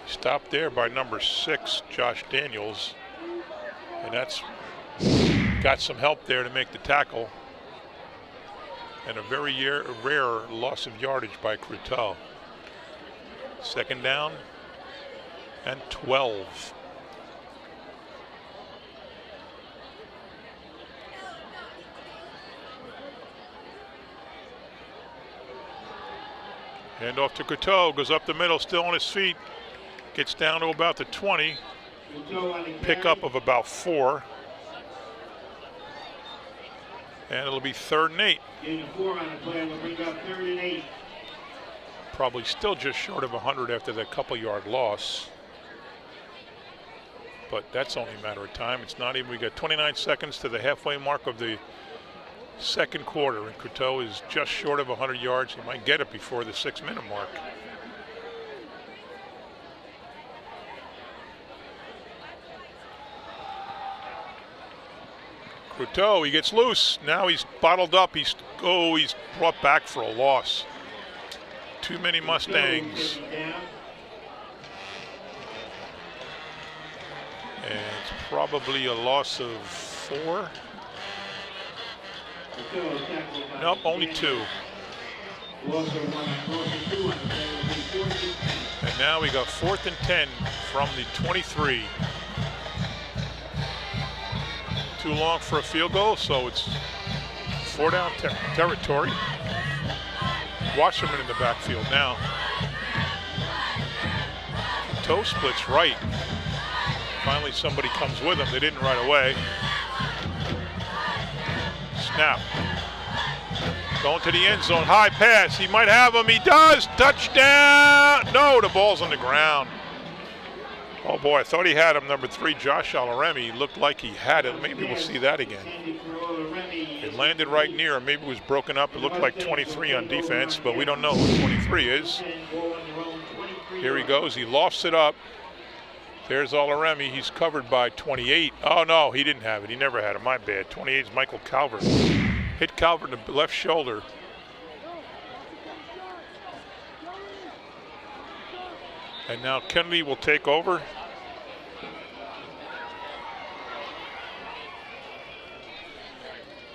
Stopped there by number 6, Josh Daniels. And that's got some help there to make the tackle. And a very rare loss of yardage by Croteau. 2nd down and 12. Hand off to Croteau, goes up the middle, still on his feet. Gets down to about the 20. Pickup of about 4. And it'll be 3rd and 8. Gain of 4 on the play. We'll bring up 3rd and 8. Probably still just short of 100 after that couple-yard loss. But that's only a matter of time. It's not even, we got 29 seconds to the halfway mark of the 2nd quarter. And Croteau is just short of 100 yards. He might get it before the 6-minute mark. Croteau, he gets loose. Now he's bottled up. He's brought back for a loss. Too many Mustangs. And it's probably a loss of 4. Nope, only 2. And now we got 4th and 10 from the 23. Too long for a field goal, so it's 4-down territory. Wasserman in the backfield now. Toe splits right. Finally somebody comes with him. They didn't right away. Snap. Going to the end zone. High pass. He might have him. He does. Touchdown. No, the ball's on the ground. Oh boy, I thought he had him. Number 3, Josh Alaremi. Looked like he had it. Maybe we'll see that again. It landed right near him. Maybe it was broken up. It looked like 23 on defense, but we don't know who 23 is. Here he goes. He lofts it up. There's Alaremi. He's covered by 28. Oh no, he didn't have it. He never had it. My bad. 28 is Michael Calvert. Hit Calvert in the left shoulder. And now Kennedy will take over.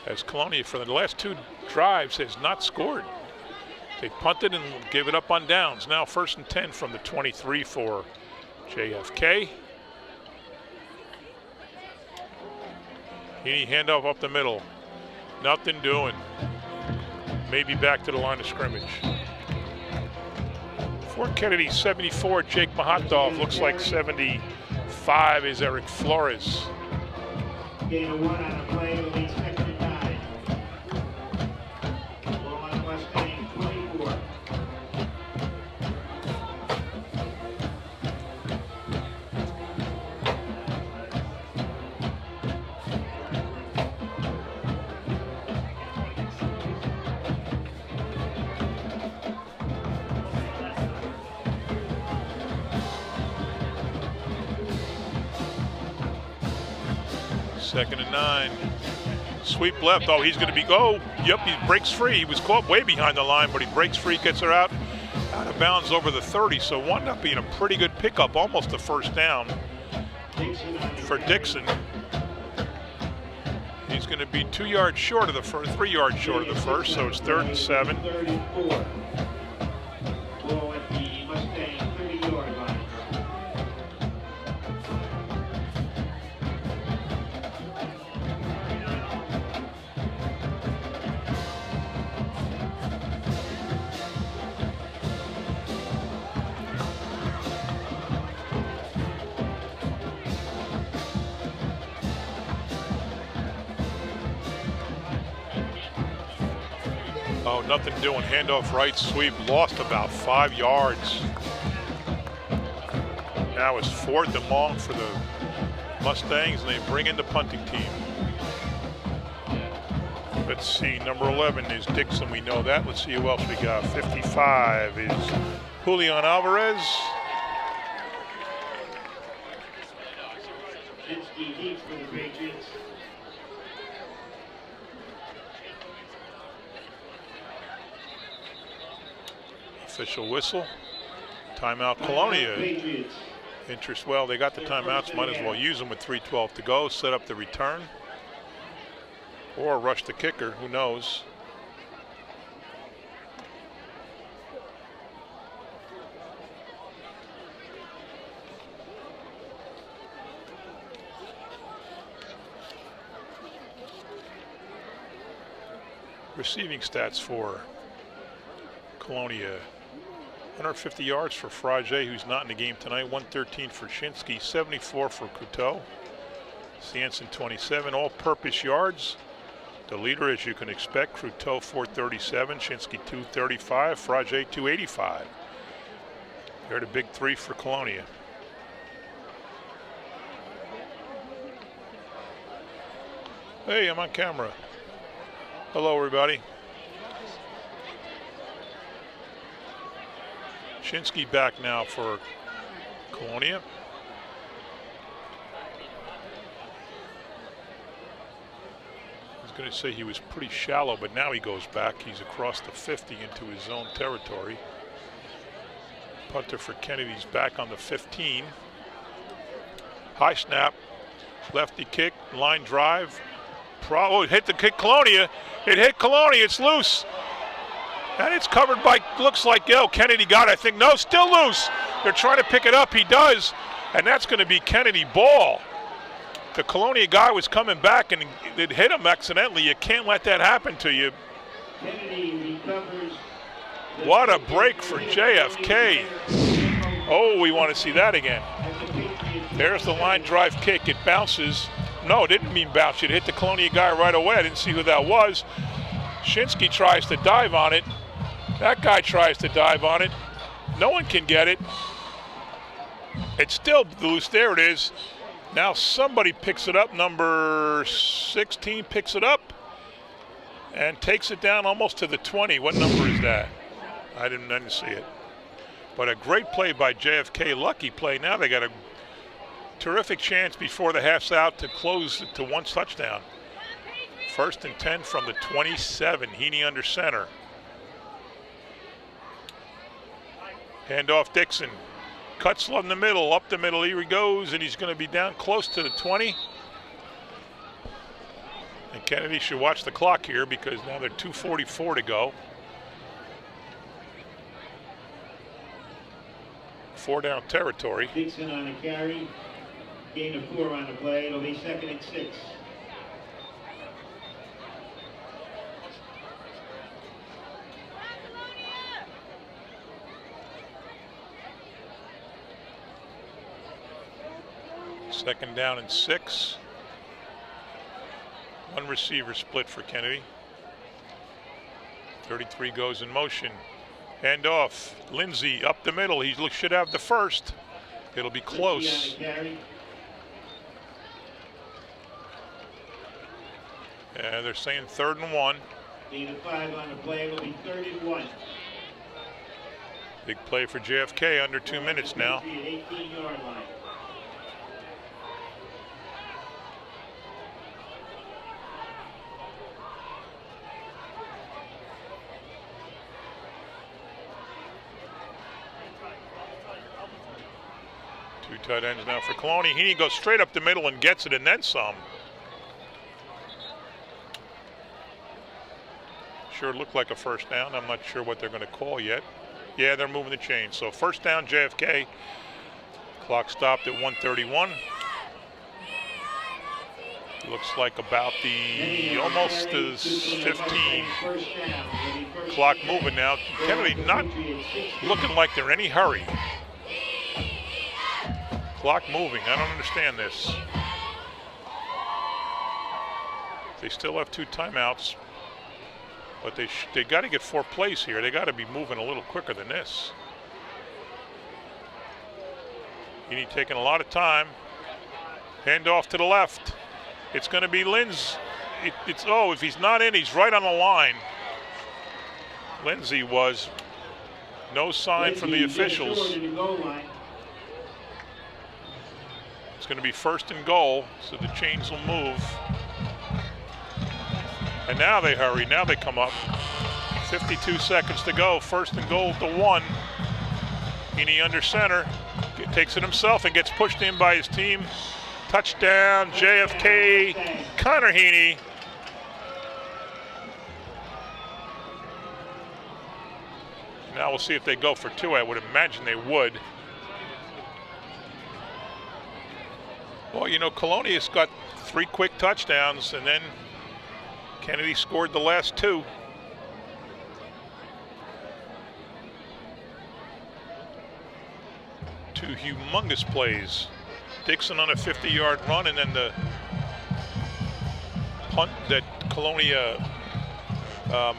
As Colonia, for the last 2 drives, has not scored. They punted and gave it up on downs. Now 1st and 10 from the 23 for JFK. Heaney handoff up the middle. Nothing doing. Maybe back to the line of scrimmage. Fort Kennedy 74, Jake Mahatov. Looks like 75 is Eric Flores. Gain of 1 on the play. It'll be 2nd 2nd and 9. Sweep left. Oh, he's going to be yep, he breaks free. He was caught way behind the line, but he breaks free, gets her out of bounds over the 30. So wound up being a pretty good pickup, almost a first down for Dixon. He's going to be 2 yards short of the first, 3 yards short of the first, so it's 3rd and 7. Oh, nothing doing. Handoff right, sweep, lost about 5 yards. Now it's 4th and long for the Mustangs, and they bring in the punting team. Let's see, number 11 is Dixon, we know that. Let's see who else we got. 55 is Julian Alvarez. Official whistle. Timeout Colonia. Well, they got the timeouts, might as well use them with 3:12 to go. Set up the return. Or rush the kicker, who knows. Receiving stats for Colonia. 150 yards for Frage, who's not in the game tonight. 113 for Shinsky, 74 for Couteau. Sanson 27, all-purpose yards. The leader, as you can expect, Couteau 437, Shinsky 235, Frage 285. They're the big three for Colonia. Hey, I'm on camera. Hello, everybody. Shinsky back now for Colonia. I was going to say he was pretty shallow, but now he goes back. He's across the 50 into his own territory. Punter for Kennedy's back on the 15. High snap, lefty kick, line drive. Oh, it hit the kick Colonia. It hit Colonia, it's loose. And it's covered by, looks like, Kennedy got it, I think. No, still loose. They're trying to pick it up, he does. And that's going to be Kennedy ball. The Colonia guy was coming back and it hit him accidentally. You can't let that happen to you. Kennedy recovers. What a break for JFK. Oh, we want to see that again. There's the line drive kick, it bounces. No, it didn't mean bounce, it hit the Colonia guy right away. I didn't see who that was. Shinsky tries to dive on it. That guy tries to dive on it. No one can get it. It's still loose. There it is. Now somebody picks it up. Number 16 picks it up and takes it down almost to the 20. What number is that? I didn't see it. But a great play by JFK. Lucky play. Now they got a terrific chance before the half's out to close to one touchdown. 1st and 10 from the 27. Heaney under center. Handoff Dixon. Cuts in the middle, up the middle. Here he goes, and he's going to be down close to the 20. And Kennedy should watch the clock here because now they're 2:44 to go. 4 down territory. Dixon on a carry. Gain of 4 on the play. It'll be 2nd and 6. Second down and 6. One receiver split for Kennedy. 33 goes in motion. Handoff. Lindsay up the middle. He should have the first. It'll be close. Yeah, they're saying 3rd and 1. Gain of 5 on the play. It'll be 3rd and 1. Big play for JFK. Under 2 minutes now. 18-yard line. Two tight ends now for Colonia. He goes straight up the middle and gets it and then some. Sure looked like a first down. I'm not sure what they're going to call yet. Yeah, they're moving the chains. So first down, JFK. Clock stopped at 1:31. Looks like about the almost as 15. Clock moving now. Kennedy not looking like they're in any hurry. Clock moving. I don't understand this. They still have 2 timeouts. But they got to get 4 plays here. They got to be moving a little quicker than this. Heaney taking a lot of time. Hand off to the left. It's going to be Lindsay. If he's not in, he's right on the line. Lindsay was. No sign from the officials. It's going to be first and goal, so the chains will move. And now they hurry, now they come up. 52 seconds to go, first and goal to 1. Heaney under center, takes it himself and gets pushed in by his team. Touchdown, JFK, Connor Heaney. Now we'll see if they go for 2. I would imagine they would. Well, you know, Colonia's got 3 quick touchdowns, and then Kennedy scored the last 2. Two humongous plays. Dixon on a 50-yard run, and then the punt that Colonia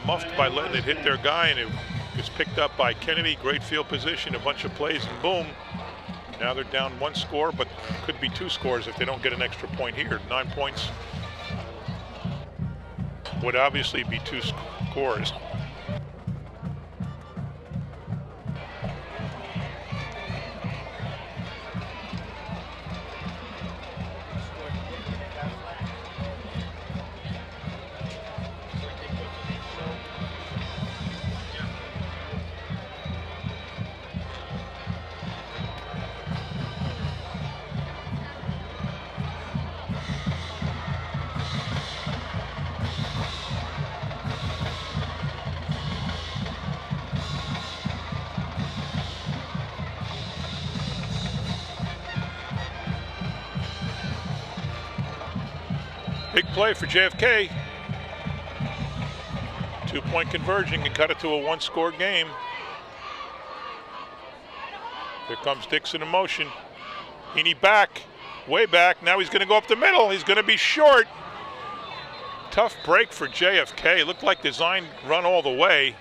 muffed by letting it hit their guy, and it was picked up by Kennedy. Great field position, a bunch of plays, and boom. Now they're down 1 score, but could be 2 scores if they don't get an extra point here. 9 points would obviously be 2 scores. Big play for JFK. 2-point conversion and cut it to a 1-score game. Here comes Dixon in motion. Heaney back, way back. Now he's going to go up the middle. He's going to be short. Tough break for JFK. Looked like design run all the way,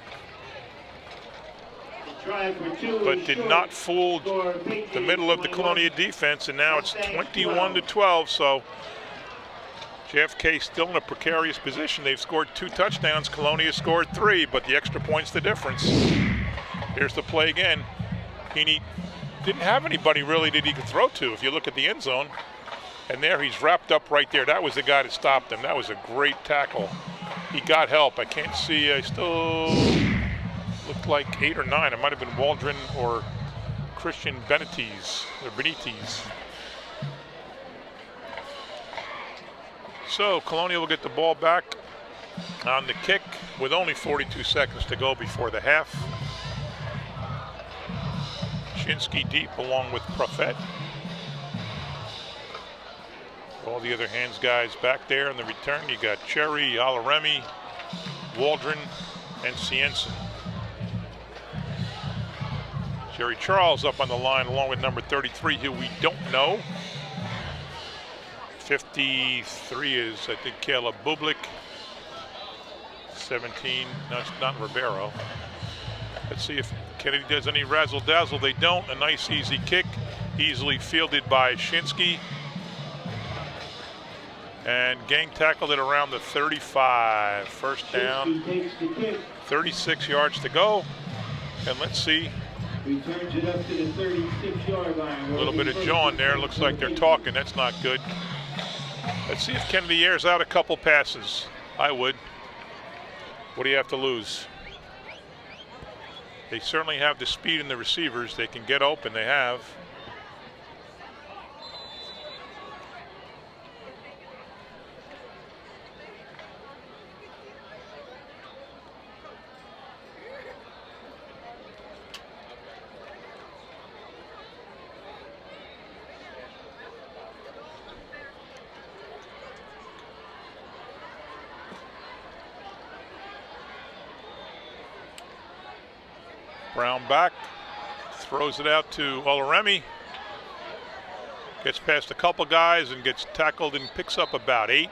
but did not fool the middle of the Colonia defense. And now it's 21-12. So JFK still in a precarious position. They've scored 2 touchdowns. Colonia scored 3, but the extra point's the difference. Here's the play again. Heaney didn't have anybody really that he could throw to if you look at the end zone. And there he's wrapped up right there. That was the guy that stopped him. That was a great tackle. He got help. I can't see. I still looked like 8 or 9. It might have been Waldron or Christian Benitez. So Colonia will get the ball back on the kick with only 42 seconds to go before the half. Shinsky deep along with Prophet. All the other hands guys back there in the return. You got Cherry, Alaremi, Waldron, and Cienson. Jerry Charles up on the line along with number 33, who we don't know. 53 is, I think, Caleb Bublik. 17, no, it's not Ribeiro. Let's see if Kennedy does any razzle-dazzle. They don't. A nice, easy kick, easily fielded by Shinsky. And gang tackled it around the 35. First down, 36 yards to go. And let's see. Returns it up to the 36-yard line. A little bit of jawing there. Looks like they're talking. That's not good. Let's see if Kennedy airs out a couple passes. I would. What do you have to lose? They certainly have the speed in the receivers. They can get open. They have. Brown back, throws it out to Olaremi. Gets past a couple guys and gets tackled and picks up about 8.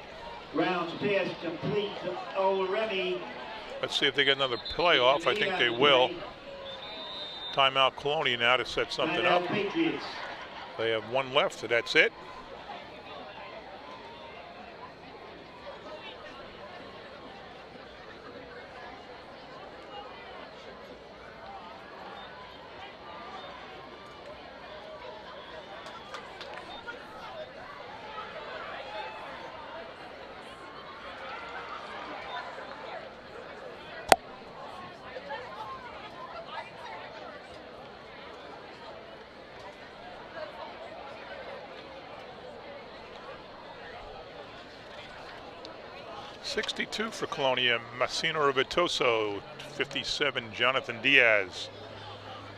Brown's pass complete to Olaremi. Let's see if they get another playoff. I think they will. Timeout Colonia now to set something up. Patriots. They have 1 left, so that's it. $62 for Colonia, Massino Rivetoso, 57, Jonathan Diaz.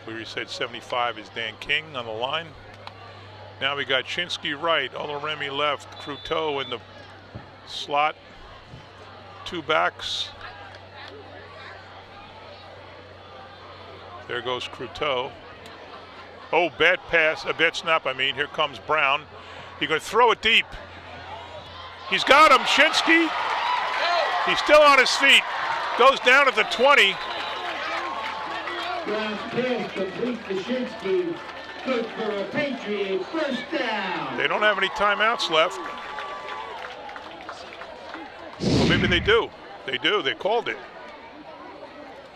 We said 75 is Dan King on the line. Now we got Chinsky right, Olaremi left, Cruteau in the slot, 2 backs. There goes Cruteau. Oh, bad pass, a bad snap, I mean. Here comes Brown. He's going to throw it deep. He's got him, Chinsky. He's still on his feet. Goes down at the 20. Brown's pass complete to Shinsky. Good for a Patriot first down. They don't have any timeouts left. Well, maybe they do. They do. They called it.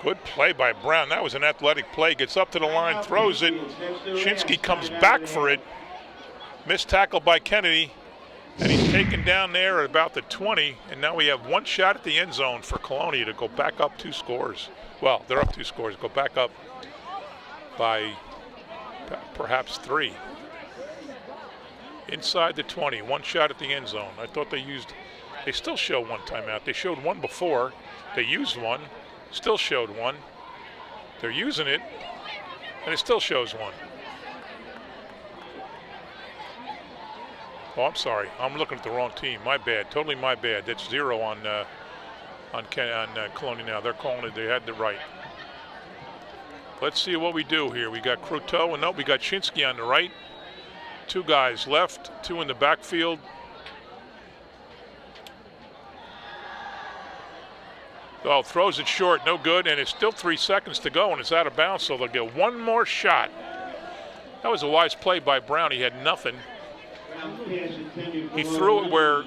Good play by Brown. That was an athletic play. Gets up to the line, throws it. Shinsky comes back for it. Missed tackle by Kennedy. And he's taken down there at about the 20, and now we have 1 shot at the end zone for Colonia to go back up 2 scores. Well, they're up 2 scores, go back up by perhaps 3. Inside the 20, 1 shot at the end zone. I thought they still show 1 timeout. They showed 1 before, they used 1, still showed 1. They're using it, and it still shows 1. Oh, I'm sorry. I'm looking at the wrong team. My bad. Totally my bad. That's 0 on Colonia now. They're calling it. They had it right. Let's see what we do here. We got Cruteau, and nope, we got Chinsky on the right. 2 guys left, 2 in the backfield. Oh, throws it short. No good, and it's still 3 seconds to go, and it's out of bounds, so they'll get 1 more shot. That was a wise play by Brown. He had nothing. He threw it where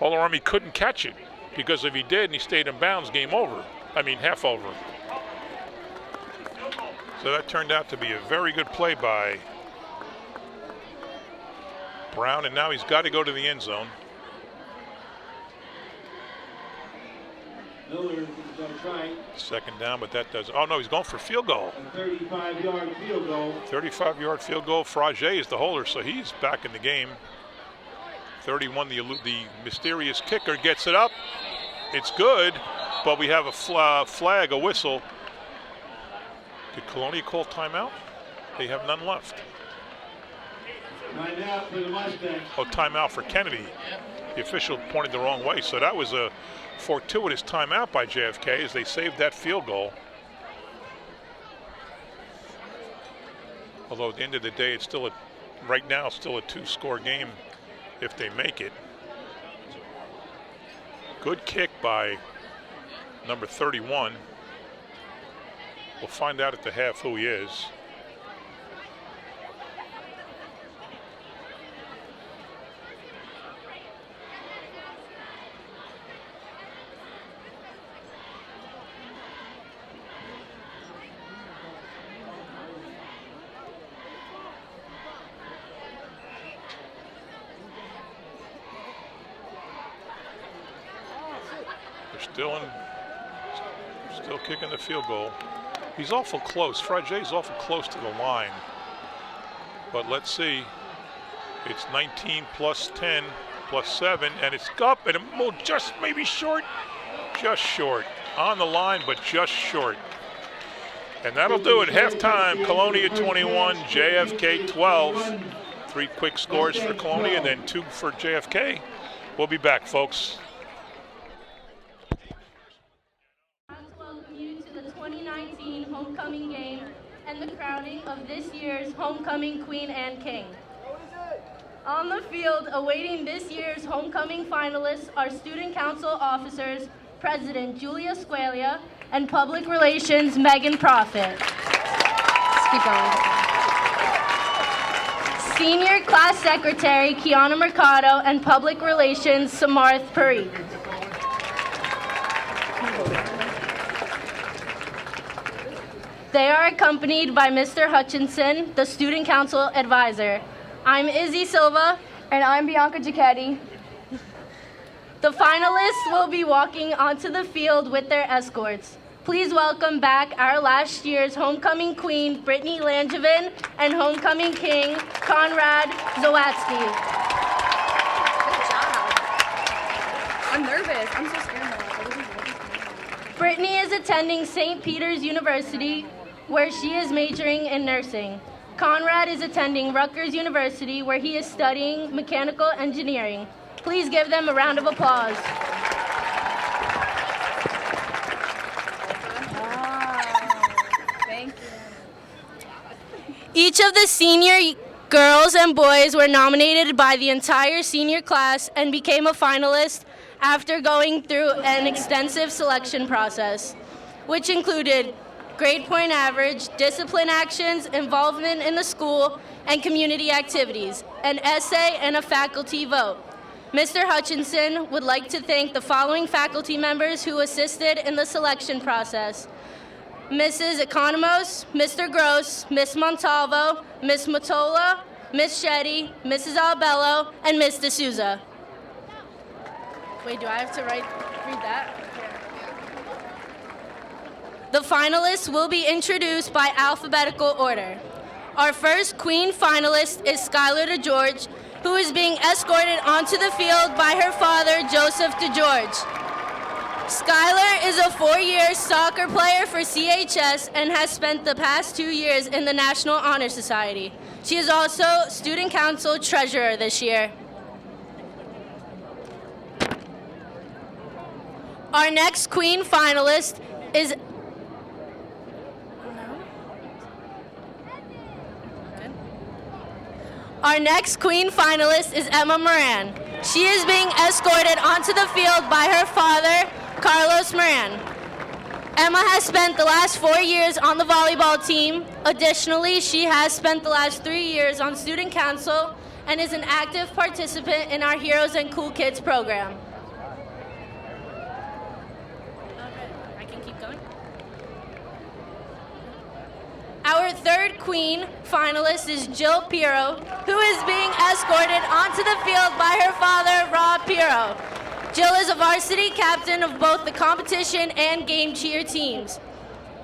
Olaremi couldn't catch it, because if he did and he stayed in bounds, game over. I mean, half over. So that turned out to be a very good play by Brown, and now he's got to go to the end zone. Miller is going to try. Second down, but that doesn't. Oh, no, he's going for field goal. A 35-yard field goal. 35-yard field goal. Frage is the holder, so he's back in the game. 31, the mysterious kicker gets it up. It's good, but we have a flag, a whistle. Did Colonia call timeout? They have none left. Timeout for the Mustangs. Oh, timeout for Kennedy. The official pointed the wrong way, so that was a fortuitous timeout by JFK as they saved that field goal. Although at the end of the day, it's still right now still a 2-score game if they make it. Good kick by number 31. We'll find out at the half who he is. Still kicking the field goal. He's awful close. Frage's awful close to the line. But let's see. It's 19 plus 10 plus 7, and it's up, and it will just maybe short. Just short. On the line, but just short. And that'll do it. Halftime, Colonia 21, JFK 12. 3 quick scores for Colonia, and then 2 for JFK. We'll be back, folks. Welcome you to the 2019 homecoming game and the crowning of this year's homecoming queen and king. On the field, awaiting this year's homecoming finalists are Student Council officers, President Julia Squalia, and Public Relations Megan Profit. Let's keep going. Senior Class Secretary Kiana Mercado and Public Relations Samarth Parikh. They are accompanied by Mr. Hutchinson, the Student Council Advisor. I'm Izzy Silva. And I'm Bianca Giacchetti. The finalists will be walking onto the field with their escorts. Please welcome back our last year's homecoming queen, Brittany Langevin, and homecoming king, Conrad Zawatsky. Good job. I'm nervous. I'm so scared now. Brittany is attending St. Peter's University, where she is majoring in nursing. Conrad is attending Rutgers University, where he is studying mechanical engineering. Please give them a round of applause. Thank you. Each of the senior girls and boys were nominated by the entire senior class and became a finalist after going through an extensive selection process, which included grade point average, discipline actions, involvement in the school, and community activities, an essay, and a faculty vote. Mr. Hutchinson would like to thank the following faculty members who assisted in the selection process: Mrs. Economos, Mr. Gross, Miss Montalvo, Miss Matola, Miss Shetty, Mrs. Albello, and Miss D'Souza. Wait, do I have to read that? The finalists will be introduced by alphabetical order. Our first queen finalist is Skylar DeGeorge, who is being escorted onto the field by her father, Joseph DeGeorge. Skylar is a 4-year soccer player for CHS and has spent the past 2 years in the National Honor Society. She is also Student Council Treasurer this year. Our next queen finalist is Emma Moran. She is being escorted onto the field by her father, Carlos Moran. Emma has spent the last 4 years on the volleyball team. Additionally, she has spent the last 3 years on Student Council and is an active participant in our Heroes and Cool Kids program. I can keep going. Our third queen finalist is Jill Pirro, who is being escorted onto the field by her father, Rob Pirro. Jill is a varsity captain of both the competition and game cheer teams,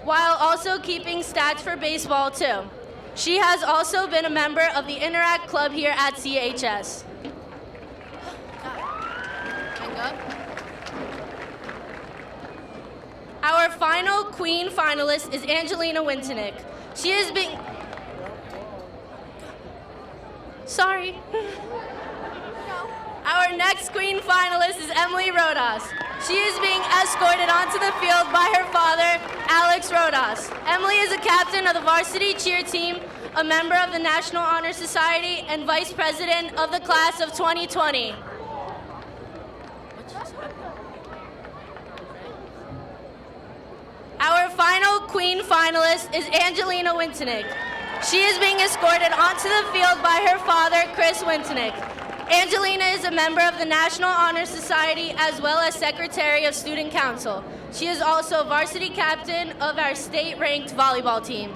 while also keeping stats for baseball too. She has also been a member of the Interact Club here at CHS. Our final queen finalist is Angelina Wintenick. She is being... Sorry. Our next queen finalist is Emily Rodas. She is being escorted onto the field by her father, Alex Rodas. Emily is a captain of the varsity cheer team, a member of the National Honor Society, and vice president of the class of 2020. Our final queen finalist is Angelina Wintenick. She is being escorted onto the field by her father, Chris Wintenick. Angelina is a member of the National Honor Society as well as Secretary of Student Council. She is also varsity captain of our state-ranked volleyball team.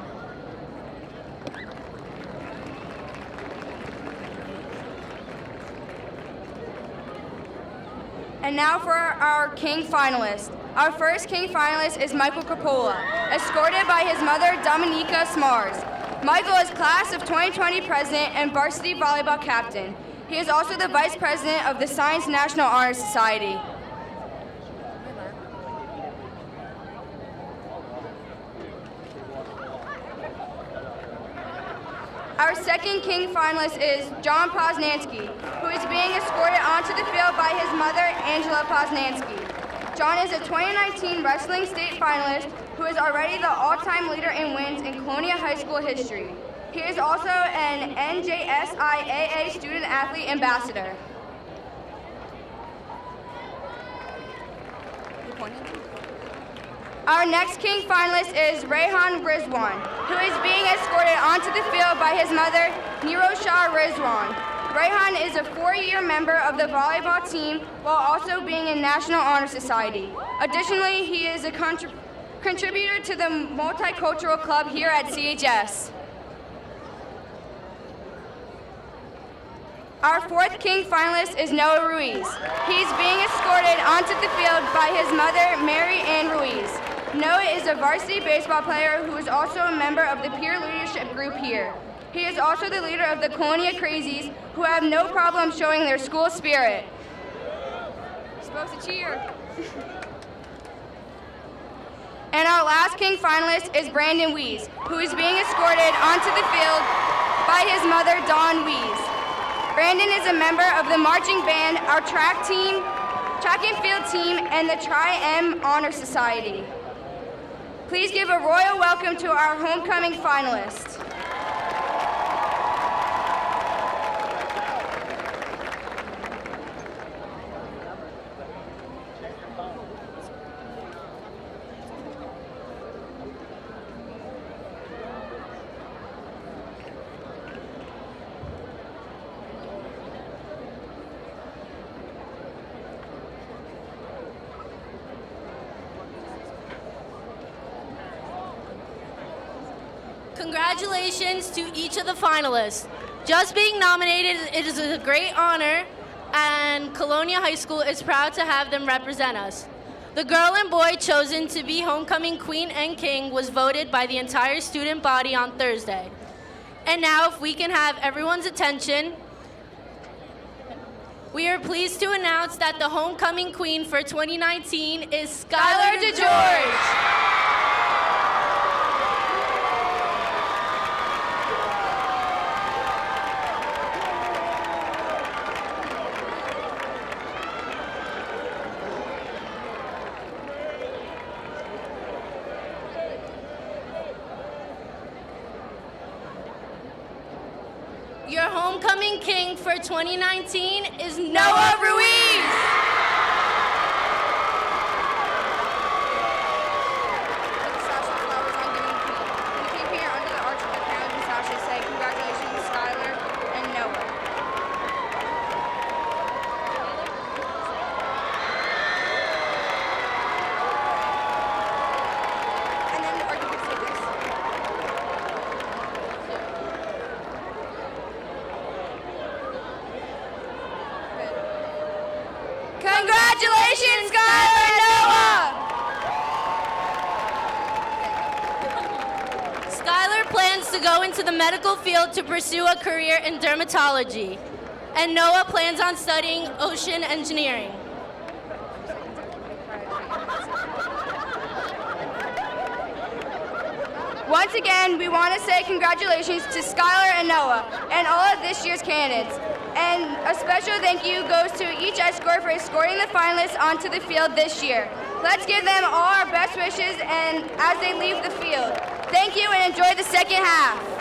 And now for our king finalist. Our first king finalist is Michael Coppola, escorted by his mother, Dominica Smars. Michael is class of 2020 president and varsity volleyball captain. He is also the vice president of the Science National Honor Society. Our second king finalist is John Poznansky, who is being escorted onto the field by his mother, Angela Poznansky. John is a 2019 wrestling state finalist who is already the all-time leader in wins in Colonia High School history. He is also an NJSIAA Student Athlete Ambassador. Our next King finalist is Rayhan Rizwan, who is being escorted onto the field by his mother, Nirosha Rizwan. Rayhan is a 4-year member of the volleyball team while also being in National Honor Society. Additionally, he is a contributor to the Multicultural Club here at CHS. Our 4th King finalist is Noah Ruiz. He's being escorted onto the field by his mother, Mary Ann Ruiz. Noah is a varsity baseball player who is also a member of the peer leadership group here. He is also the leader of the Colonia Crazies, who have no problem showing their school spirit. You're supposed to cheer. And our last King finalist is Brandon Wees, who is being escorted onto the field by his mother, Dawn Wees. Brandon is a member of the marching band, our track and field team, and the Tri-M Honor Society. Please give a royal welcome to our homecoming finalists. Congratulations to each of the finalists. Just being nominated is a great honor, and Colonia High School is proud to have them represent us. The girl and boy chosen to be homecoming queen and king was voted by the entire student body on Thursday. And now, if we can have everyone's attention, we are pleased to announce that the homecoming queen for 2019 is Skylar DeGeorge. Your homecoming king for 2019 is Noah Ruiz. Congratulations, Skylar and Noah! Skylar plans to go into the medical field to pursue a career in dermatology, and Noah plans on studying ocean engineering. Once again, we want to say congratulations to Skylar and Noah and all of this year's candidates. And a special thank you goes to each escort for escorting the finalists onto the field this year. Let's give them all our best wishes and as they leave the field. Thank you and enjoy the second half.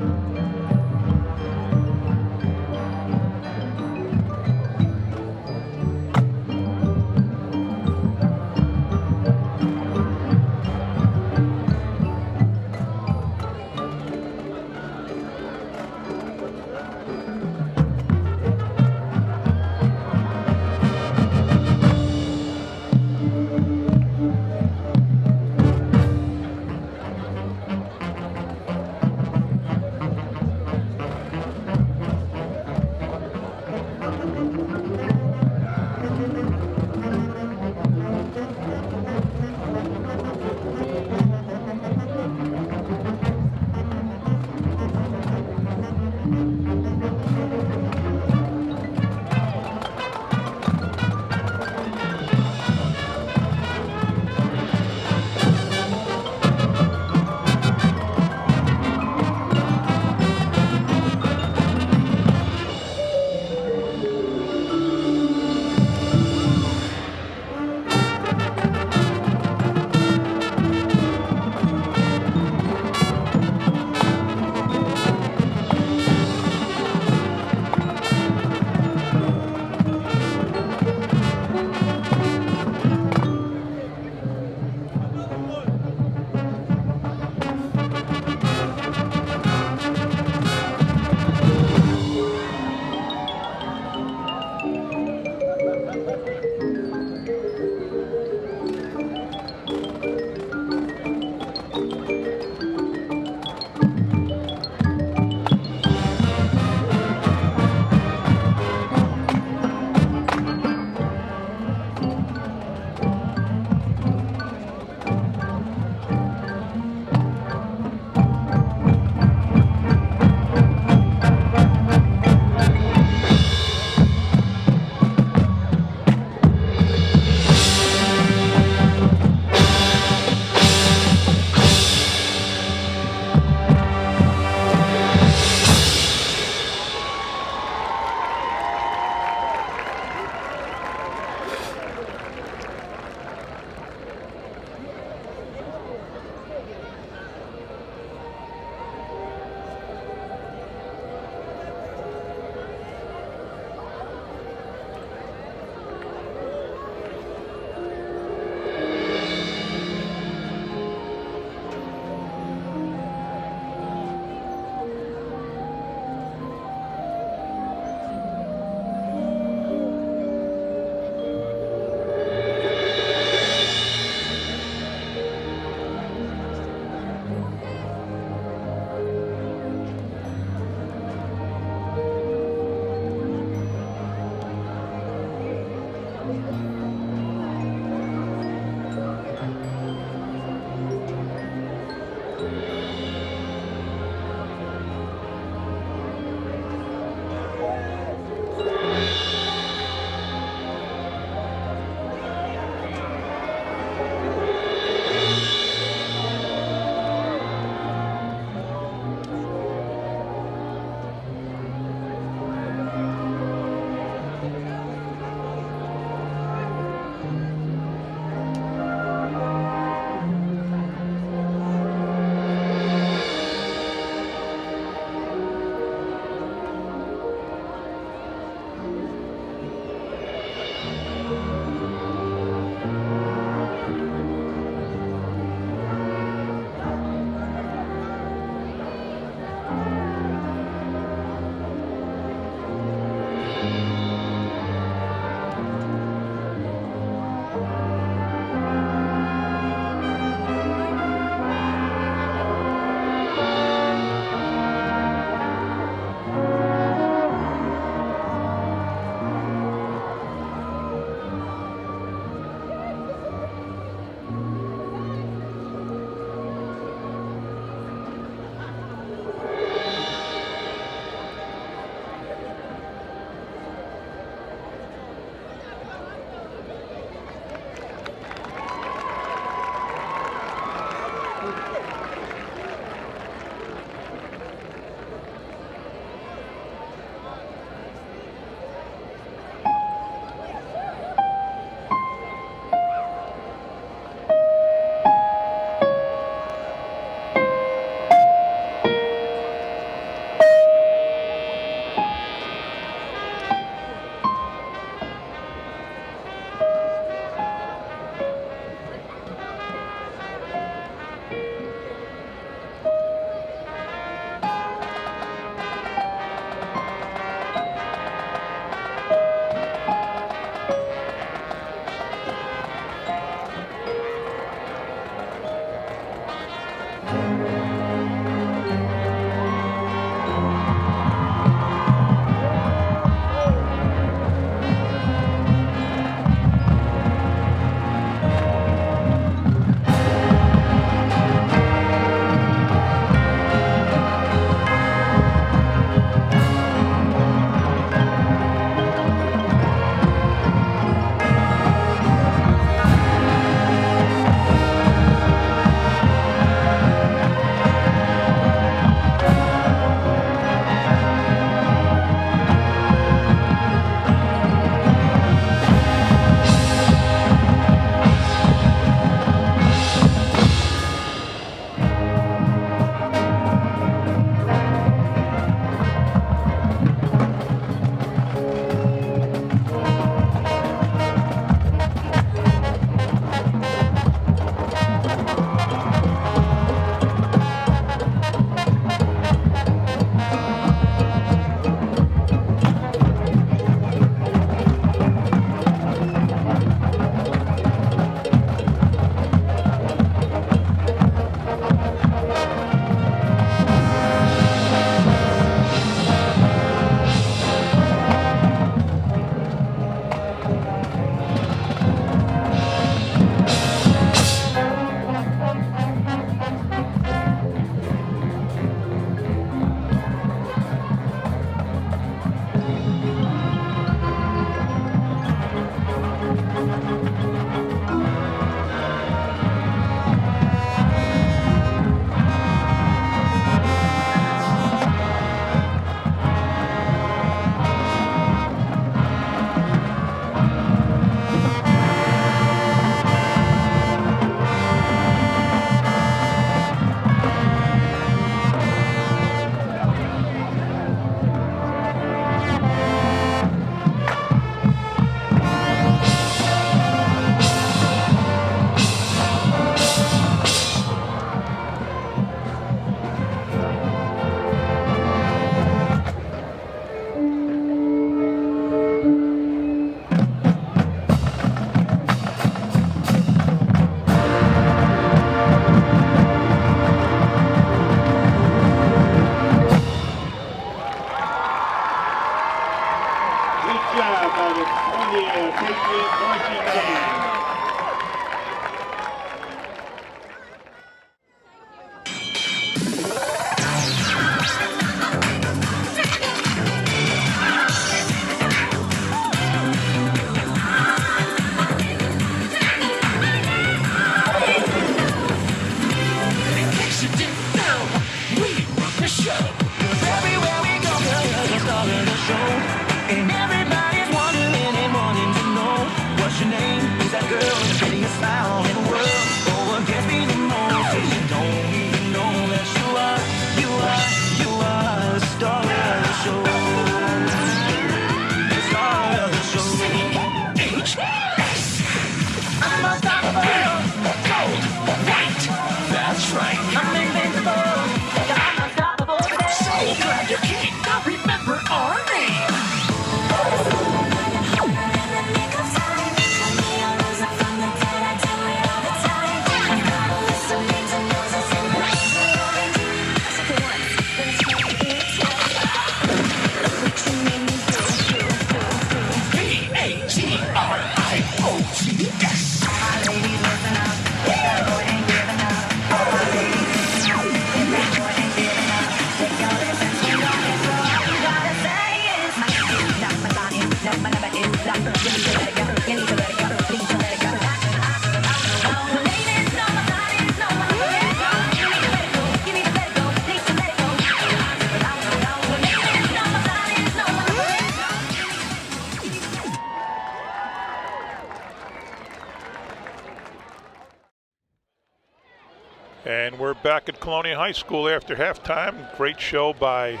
And we're back at Colonia High School after halftime. Great show by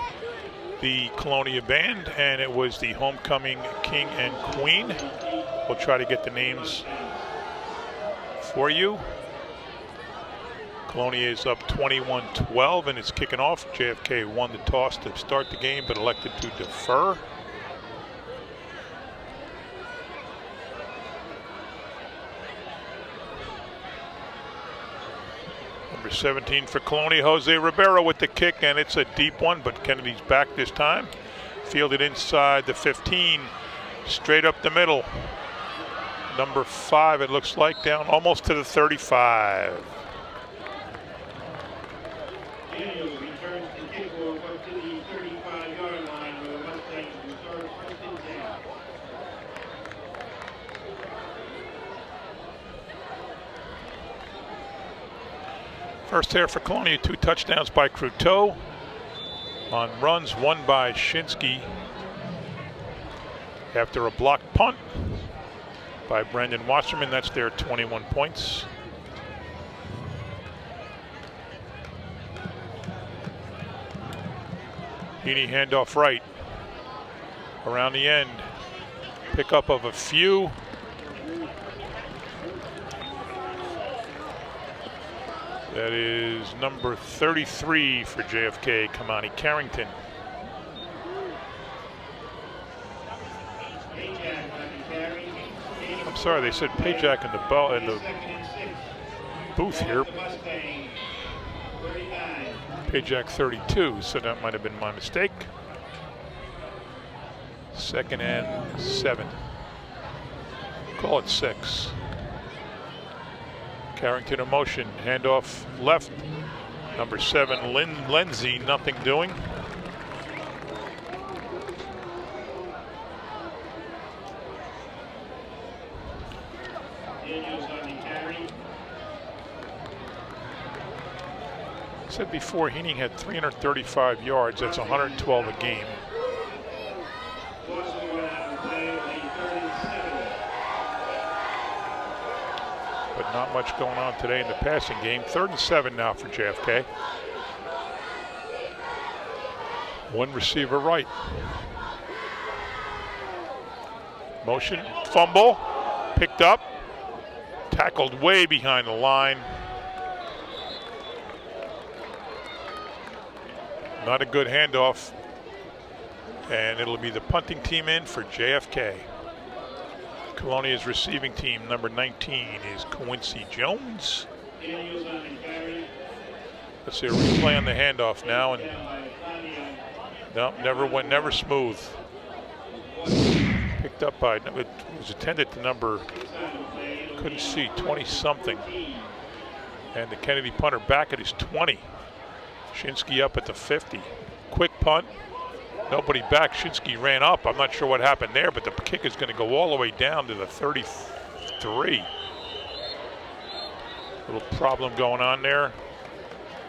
the Colonia band, and it was the homecoming king and queen. We'll try to get the names for you. Colonia is up 21-12 and it's kicking off. JFK won the toss to start the game but elected to defer. Number 17 for Colonia, Jose Ribeiro with the kick, and it's a deep one, but Kennedy's back this time. Fielded inside the 15, straight up the middle. Number 5, it looks like, down almost to the 35. Daniels returns the kickoff up to the 35-yard line where the Mustangs will start first and 10. First half for Colonia, 2 touchdowns by Croteau. On runs, 1 by Shinsky after a blocked punt by Brandon Wasserman. That's their 21 points. Heaney handoff right. Around the end. Pickup of a few. That is number 33 for JFK, Kamani Carrington. I'm sorry, they said Pajak in the booth here. Pajak 32, so that might have been my mistake. 2nd and 7. Call it 6. Carrington in motion, handoff left. Number 7, Lindsay, nothing doing. Said before, Heaney had 335 yards. That's 112 a game. But not much going on today in the passing game. 3rd and 7 now for JFK. 1 receiver right. Motion, fumble, picked up, tackled way behind the line. Not a good handoff. And it'll be the punting team in for JFK. Colonia's receiving team, number 19, is Quincy Jones. Let's see a replay on the handoff now, and no, never smooth. Picked up by, it was intended to number, couldn't see, 20-something. And the Kennedy punter back at his 20. Shinsky up at the 50. Quick punt. Nobody back. Shinsky ran up. I'm not sure what happened there, but the kick is going to go all the way down to the 33. Little problem going on there.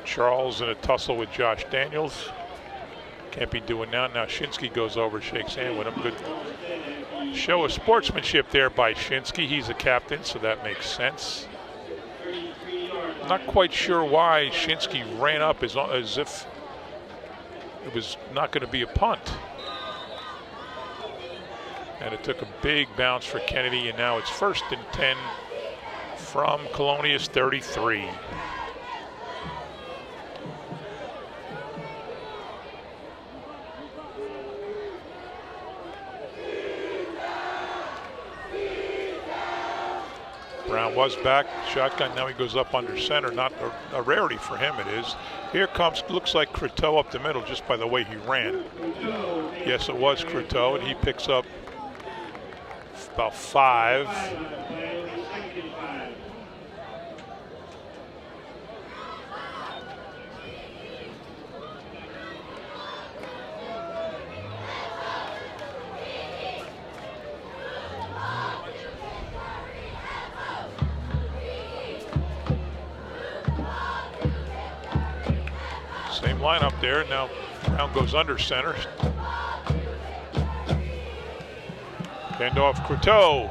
Charles in a tussle with Josh Daniels. Can't be doing that. Now Shinsky goes over, shakes hand with him. Good show of sportsmanship there by Shinsky. He's a captain, so that makes sense. Not quite sure why Shinsky ran up as if it was not going to be a punt. And it took a big bounce for Kennedy, and now it's 1st and 10 from Colonia's 33. Brown was back, shotgun, now he goes up under center. Not a rarity for him, it is. Here comes, looks like Croteau up the middle just by the way he ran. Yes, it was Croteau, and he picks up about 5. Same lineup there. Now Brown goes under center. Hand off Croteau.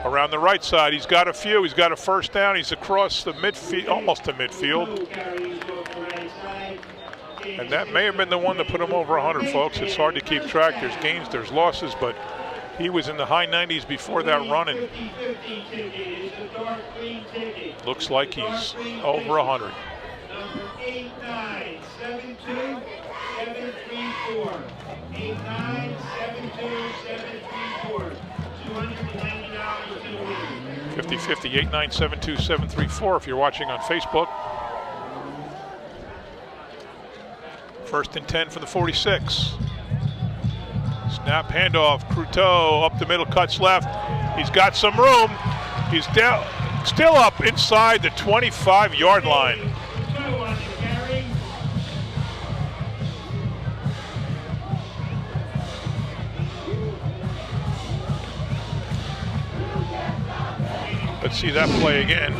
Around the right side, he's got a few. He's got a first down. He's across the midfield, almost to midfield. And that may have been the one that put him over 100, folks. It's hard to keep track. There's gains, there's losses, but he was in the high 90s before that run, and looks like he's over 100. Number 8972734. 8972734. $290 to the winner. 50-50, 8972734 if you're watching on Facebook. First and 10 for the 46. Snap, handoff, Cruteau up the middle, cuts left. He's got some room. He's down, still up inside the 25-yard line. Let's see that play again.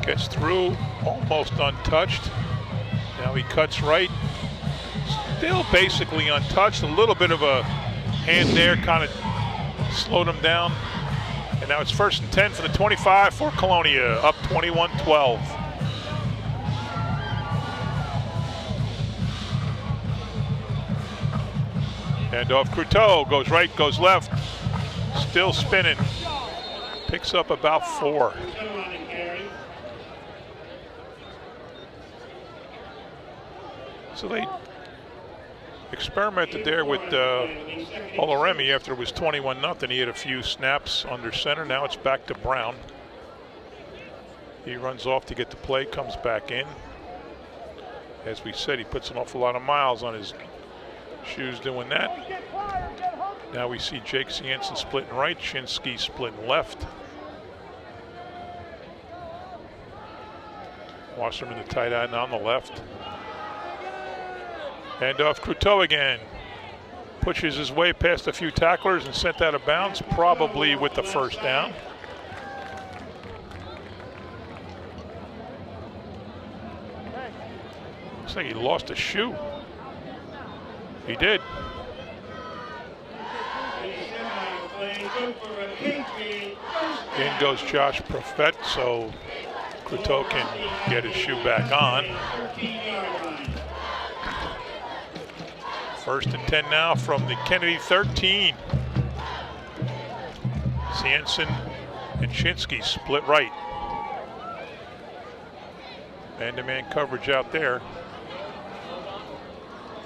Gets through, almost untouched. Now he cuts right. Still basically untouched. A little bit of a hand there, kind of slowed him down. And now it's first and 10 for the 25 for Colonia, up 21-12. And off Cruteau, goes right, goes left, still spinning. Picks up about 4. So they experimented there with Olaremi after it was 21-0. He had a few snaps under center. Now it's back to Brown. He runs off to get the play, comes back in. As we said, he puts an awful lot of miles on his shoes doing that. Now we see Jake Cianson splitting right, Shinsky splitting left. Wasserman, the tight end, on the left. And off Cruteau again. Pushes his way past a few tacklers and sent out of bounds, probably with the first down. Looks like he lost a shoe. He did. In goes Josh Profet, so Cruteau can get his shoe back on. First and 10 now from the Kennedy 13. Cianson and Shinsky split right. Man-to-man coverage out there.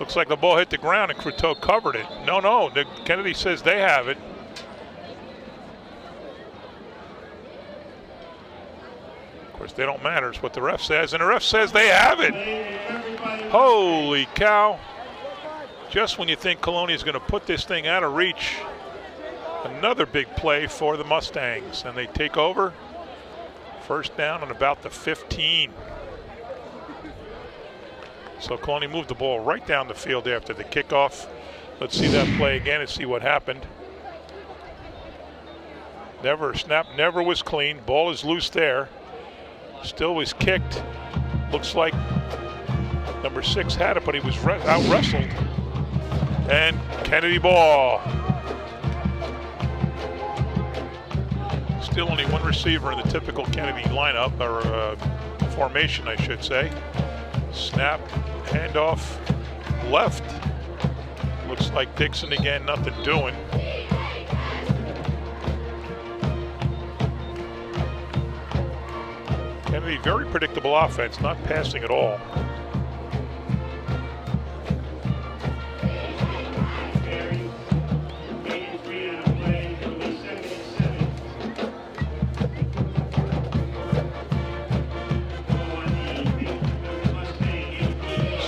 Looks like the ball hit the ground and Cruteau covered it. No, Kennedy says they have it. Of course, they don't matter. It's what the ref says, and the ref says they have it. Holy cow. Just when you think Colonia is going to put this thing out of reach, another big play for the Mustangs, and they take over. First down on about the 15. So Colonia moved the ball right down the field after the kickoff. Let's see that play again and see what happened. Snap never was clean. Ball is loose there. Still was kicked. Looks like number 6 had it, but he was out wrestled. And Kennedy ball. Still only one receiver in the typical Kennedy lineup, or formation, I should say. Snap, handoff, left. Looks like Dixon again, nothing doing. Kennedy, very predictable offense, not passing at all.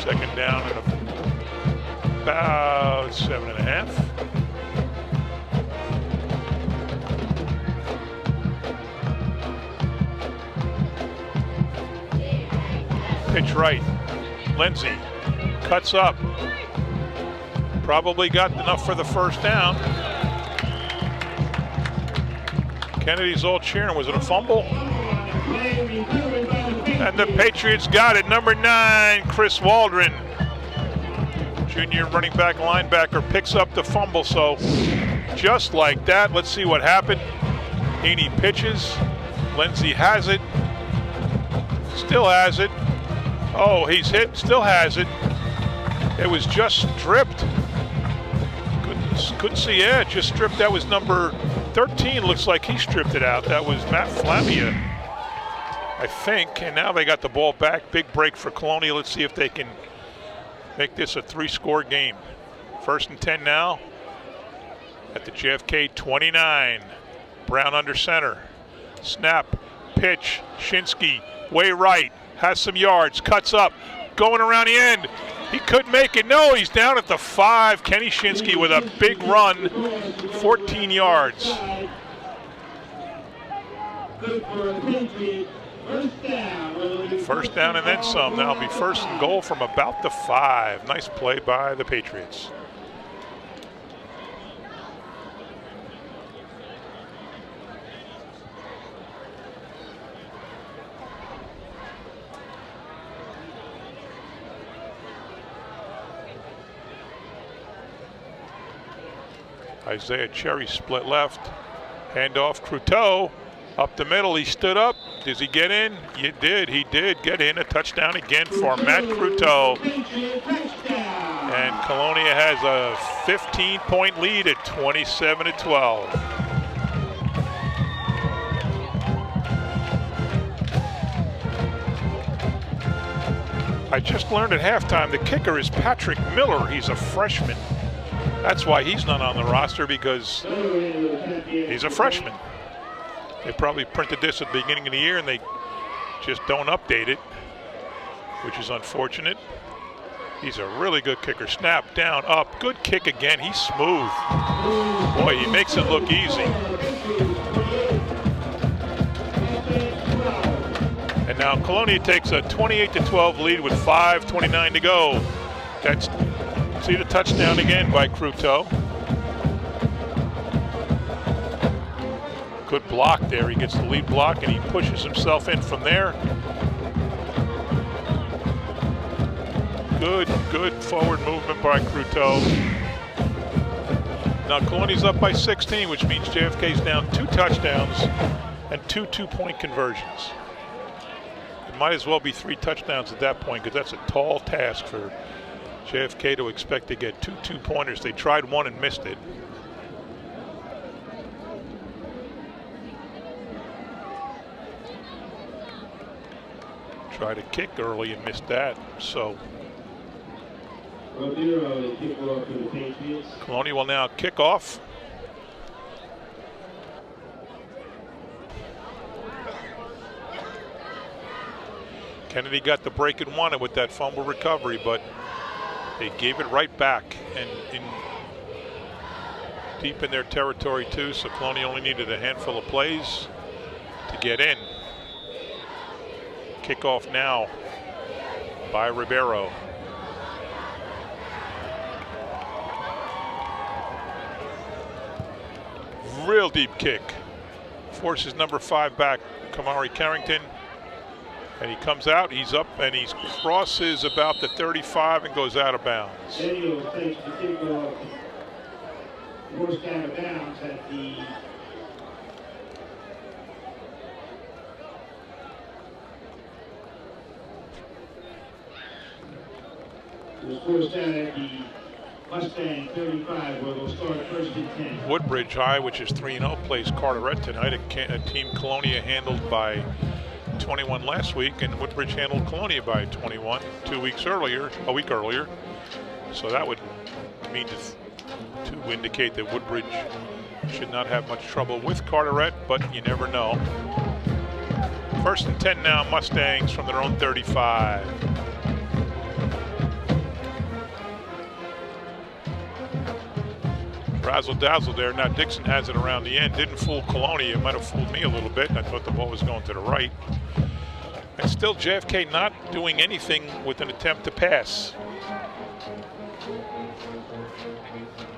Second down at about 7.5. Pitch right. Lindsay cuts up. Probably got enough for the first down. Kennedy's all cheering. Was it a fumble? And the Patriots got it. Number 9, Chris Waldron. junior running back linebacker picks up the fumble. So just like that, let's see what happened. Heaney pitches. Lindsey has it. Still has it. Oh, he's hit. Still has it. It was just stripped. Couldn't see it. Just stripped. That was number 13. Looks like he stripped it out. That was Matt Flavia, I think. And now they got the ball back. Big break for Colonia. Let's see if they can make this a 3-score game. 1st and 10 now at the JFK 29. Brown under center. Snap, pitch, Shinsky, way right, has some yards, cuts up, going around the end. He couldn't make it. No, he's down at the 5. Kenny Shinsky with a big run, 14 yards. First down and then some. That'll be 1st and goal from about the 5. Nice play by the Patriots. Isaiah Cherry split left. Handoff, Croteau. Up the middle, he stood up. Does he get in? He did get in. A touchdown again for Matt Croteau. And Colonia has a 15-point lead at 27-12. I just learned at halftime the kicker is Patrick Miller. He's a freshman. That's why he's not on the roster, because he's a freshman. They probably printed this at the beginning of the year and they just don't update it, which is unfortunate. He's a really good kicker. Snap, down, up, good kick again. He's smooth. Boy, he makes it look easy. And now Colonia takes a 28-12 lead with 5:29 to go. See the touchdown again by Croteau. Good block there. He gets the lead block and he pushes himself in from there. Good forward movement by Croteau. Now Colonia's up by 16, which means JFK's down 2 touchdowns and 2 two-point conversions. It might as well be 3 touchdowns at that point, because that's a tall task for JFK to expect to get 2 two-pointers. They tried one and missed it. Tried to kick early and missed that. So Colonia will now kick off. Kennedy got the break and won it with that fumble recovery, but they gave it right back, and deep in their territory too, so Colonia only needed a handful of plays to get in. Kickoff now by Ribeiro. Real deep kick. Forces number 5 back, Kamari Carrington. And he comes out, he's up, and he crosses about the 35 and goes out of bounds. Daniels takes the kickoff. Forced out of bounds at the Mustang 35, where they'll start 1st and 10. Woodbridge High, which is 3-0, plays Carteret tonight, a team Colonia handled by 21 last week, and Woodbridge handled Colonia by 21 a week earlier. So that would mean to indicate that Woodbridge should not have much trouble with Carteret, but you never know. 1st and 10 now, Mustangs from their own 35. Razzle dazzle there. Now Dixon has it around the end. Didn't fool Colonia. It might have fooled me a little bit. I thought the ball was going to the right. And still JFK not doing anything with an attempt to pass.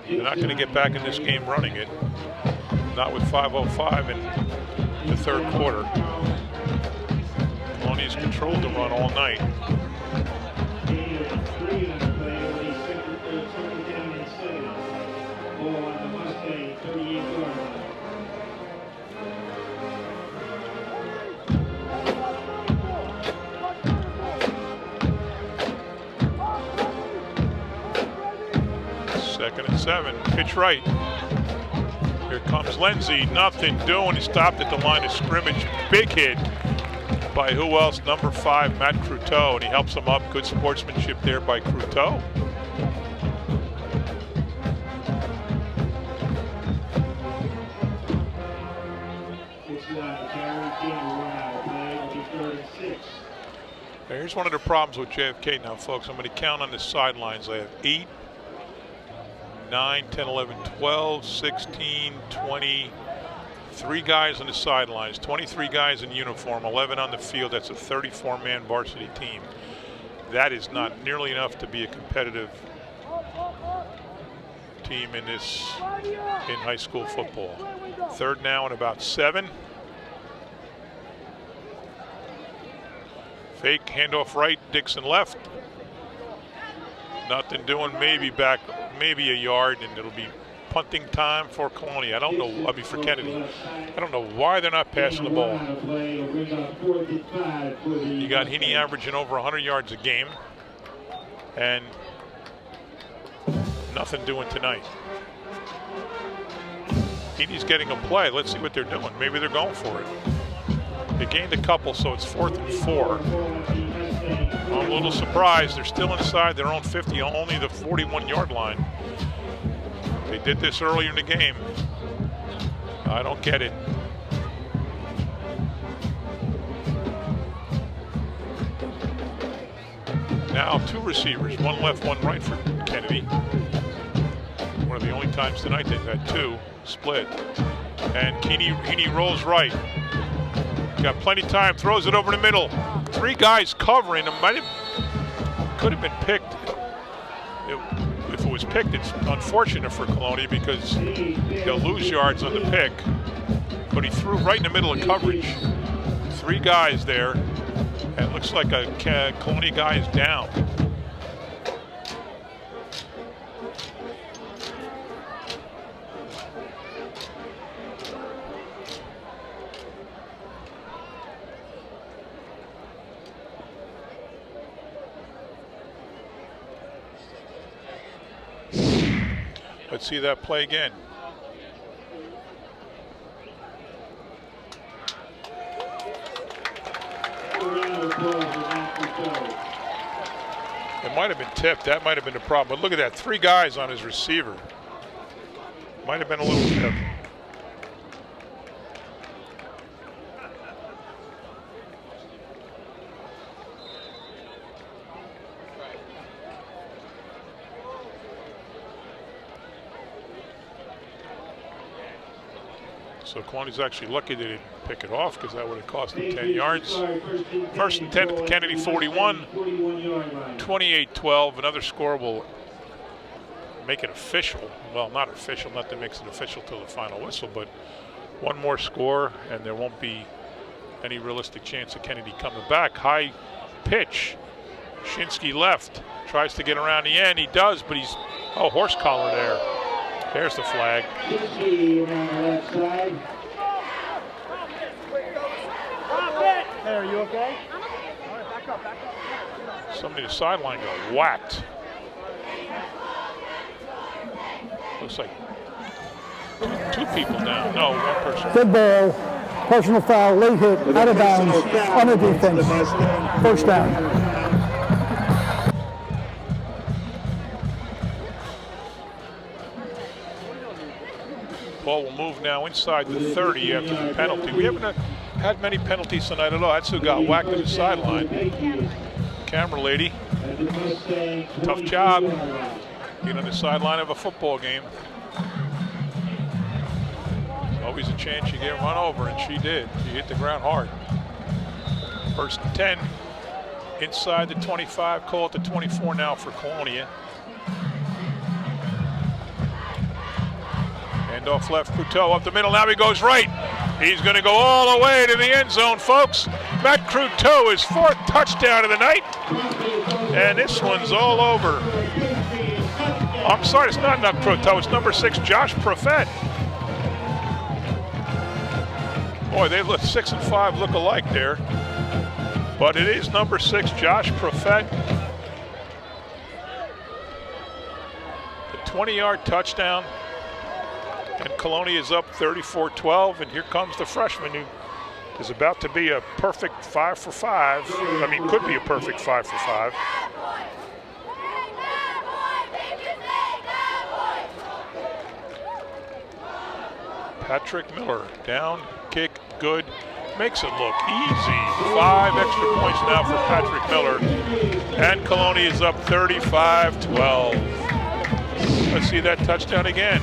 They're not going to get back in this game running it. Not with 5:05 in the 3rd quarter. Colonia's controlled the run all night. 7. Pitch right. Here comes Lindsay. Nothing doing. He stopped at the line of scrimmage. Big hit by who else? Number 5, Matt Cruteau, and he helps him up. Good sportsmanship there by Cruteau. Here's one of the problems with JFK now, folks. I'm going to count on the sidelines. I have 8, 9, 10, 11, 12, 16, 20, 3 guys on the sidelines, 23 guys in uniform, 11 on the field. That's a 34-man varsity team. That is not nearly enough to be a competitive team in high school football. Third now and about 7. Fake handoff right, Dixon left. Nothing doing, maybe a yard, and it'll be punting time for Colonia. I don't know, for Kennedy. I don't know why they're not passing the ball. You got Heaney averaging over 100 yards a game, and nothing doing tonight. Heaney's getting a play. Let's see what they're doing. Maybe they're going for it. They gained a couple, so it's 4th and 4. I'm a little surprised. They're still inside their own 50, only the 41-yard line. They did this earlier in the game. I don't get it. Now 2 receivers, 1 left, 1 right for Kennedy. One of the only times tonight they've had 2 split. And Heaney rolls right. Got plenty of time, throws it over the middle. 3 guys covering him. Could have been picked. If it was picked, it's unfortunate for Colonia because they'll lose yards on the pick. But he threw right in the middle of coverage. 3 guys there, and it looks like a Colonia guy is down. Let's see that play again. It might have been tipped. That might have been the problem. But look at that. 3 guys on his receiver. Might have been a little tip. So Colonia's actually lucky they didn't pick it off because that would have cost them 10 yards. 1st and 10 at the Kennedy 41, 28-12. Another score will make it official. Well, not official, nothing makes it official till the final whistle, but one more score and there won't be any realistic chance of Kennedy coming back. High pitch. Shinsky left, tries to get around the end. He does, but he's, horse collar there. There's the flag. Hey, are you okay? All right, back up. Somebody at the sideline got whacked. Looks like two people down. No, 1 person. Good ball, personal foul, late hit, out of bounds, on the defense, 1st down. Ball will move now inside the 30 after the penalty. We haven't had many penalties tonight at all. That's who got whacked at the sideline. Camera lady, tough job being on the sideline of a football game. Always a chance you get run over, and she did. She hit the ground hard. 1st and 10, inside the 25, call it the 24 now for Colonia. Handoff left, Cruteau up the middle, now he goes right. He's gonna go all the way to the end zone, folks. Matt Cruteau, his 4th touchdown of the night. And this one's all over. I'm sorry, it's not Cruteau, it's number 6, Josh Profet. Boy, they look 6 and 5 look alike there. But it is number 6, Josh Profet. The 20-yard touchdown. And Colonia is up 34-12. And here comes the freshman who is about to be a perfect 5 for 5. I mean, could be a perfect 5 for 5. Patrick Miller, down, kick, good. Makes it look easy. 5 extra points now for Patrick Miller. And Colonia is up 35-12. Let's see that touchdown again.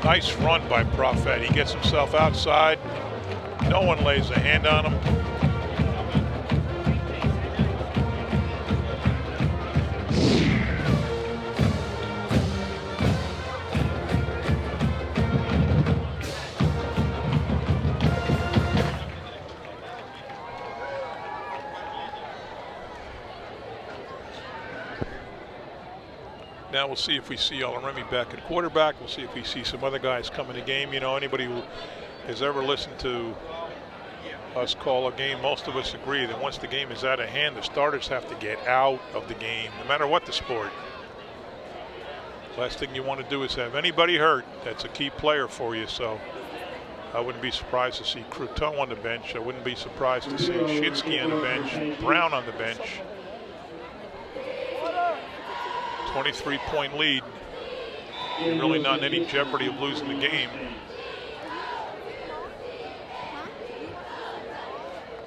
Nice run by Prophet. He gets himself outside. No one lays a hand on him. Now we'll see if we see Alaremi back at quarterback. We'll see if we see some other guys come in the game. You know, anybody who has ever listened to us call a game, most of us agree that once the game is out of hand, the starters have to get out of the game, no matter what the sport. Last thing you want to do is have anybody hurt. That's a key player for you. So I wouldn't be surprised to see Cruteau on the bench. I wouldn't be surprised to see Shinsky on the bench, Brown on the bench. 23-point lead. You're really not in any jeopardy of losing the game.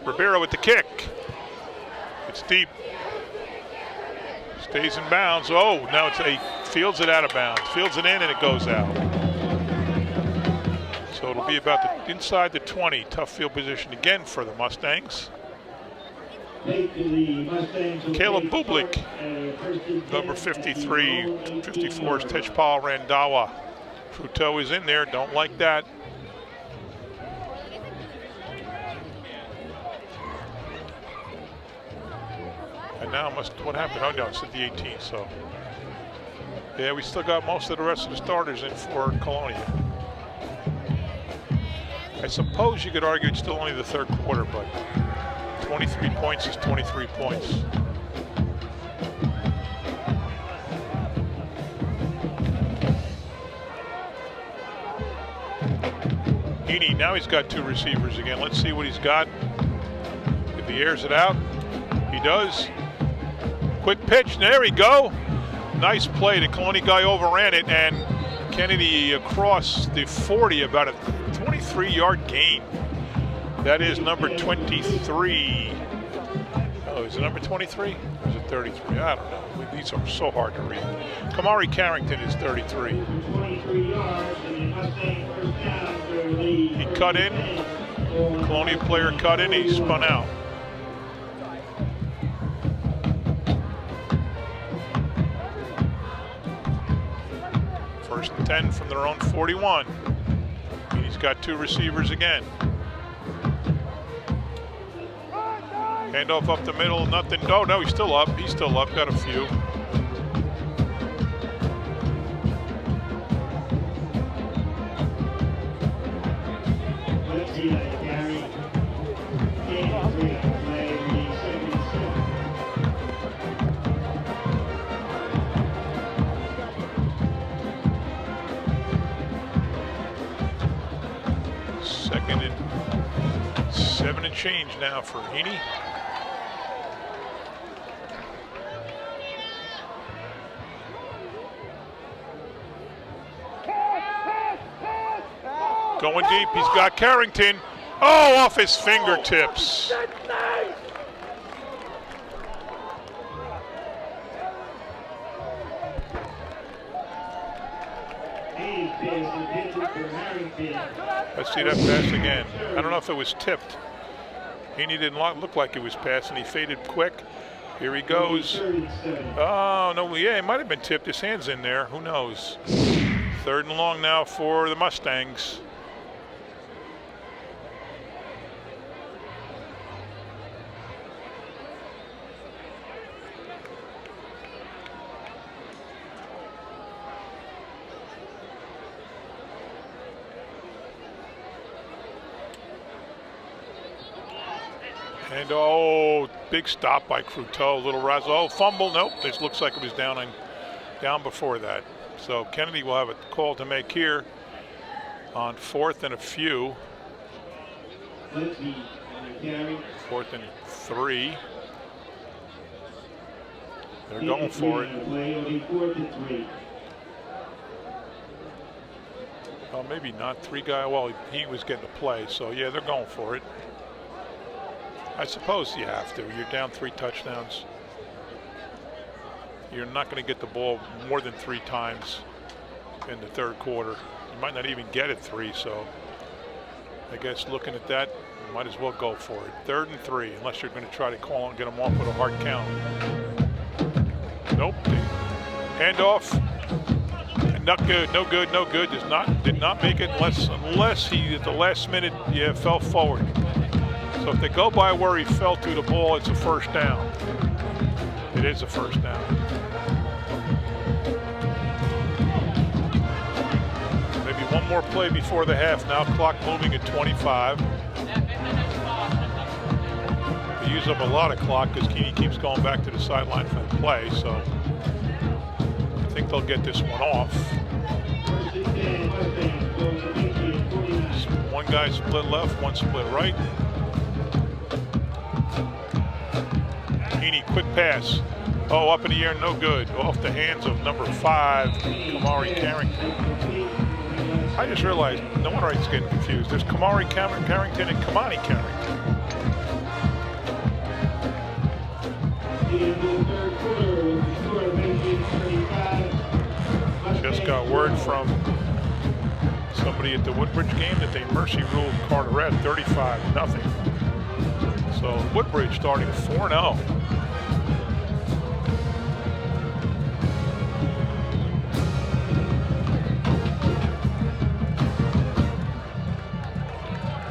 Ribeiro with the kick. It's deep. Stays in bounds. Oh, now he fields it out of bounds. Fields it in and it goes out. So it'll be about inside the 20. Tough field position again for the Mustangs. Caleb Bublik, number 53, 54 is Tejpal Randawa. Cruteau is in there, don't like that. And now what happened? Oh no, it's at the 18, so. Yeah, we still got most of the rest of the starters in for Colonia. I suppose you could argue it's still only the third quarter, but 23 points is 23 points. Heaney, now he's got 2 receivers again. Let's see what he's got. If he airs it out, he does. Quick pitch, there we go. Nice play. The Colonia guy overran it, and Kennedy across the 40, about a 23-yard gain. That is number 23. Oh, is it number 23? Or is it 33? I don't know. These are so hard to read. Kamari Carrington is 33. He cut in. Colonia player cut in. He spun out. First and 10 from their own 41. And he's got 2 receivers again. Handoff up the middle, nothing. Oh, no, he's still up. He's still up, got a few. Second and 7 and change now for Heaney. Going deep, he's got Carrington. Oh, off his fingertips. Let's see that pass again. I don't know if it was tipped. Heaney didn't look like it was passing. He faded quick. Here he goes. Oh, no, yeah, it might have been tipped. His hand's in there. Who knows? 3rd and long now for the Mustangs. And oh, big stop by Cruteau. Little razzle. Oh, fumble. Nope. This looks like it was down before that. So Kennedy will have a call to make here on 4th and a few. 4th and 3. They're going for it. Well, maybe not. 3 guy. Well, he was getting a play, so yeah, they're going for it. I suppose you have to. You're down 3 touchdowns. You're not going to get the ball more than 3 times in the 3rd quarter. You might not even get it 3, so I guess looking at that, you might as well go for it. 3rd and 3, unless you're going to try to call and get them off with a hard count. Nope. Handoff. Not good. No good. No good. Did not make it unless he at the last minute fell forward. So if they go by where he fell to the ball, it's a first down. It is a first down. Maybe one more play before the half. Now clock moving at 25. They use up a lot of clock because Keeney keeps going back to the sideline for the play. So I think they'll get this one off. One guy split left, one split right. Keeney, quick pass. Oh, up in the air, no good. Off the hands of number 5, Kamari Carrington. I just realized, no wonder I was getting confused. There's Kamari Carrington and Kamani Carrington. Just got word from somebody at the Woodbridge game that they mercy ruled Carteret 35-0. So Woodbridge starting 4-0.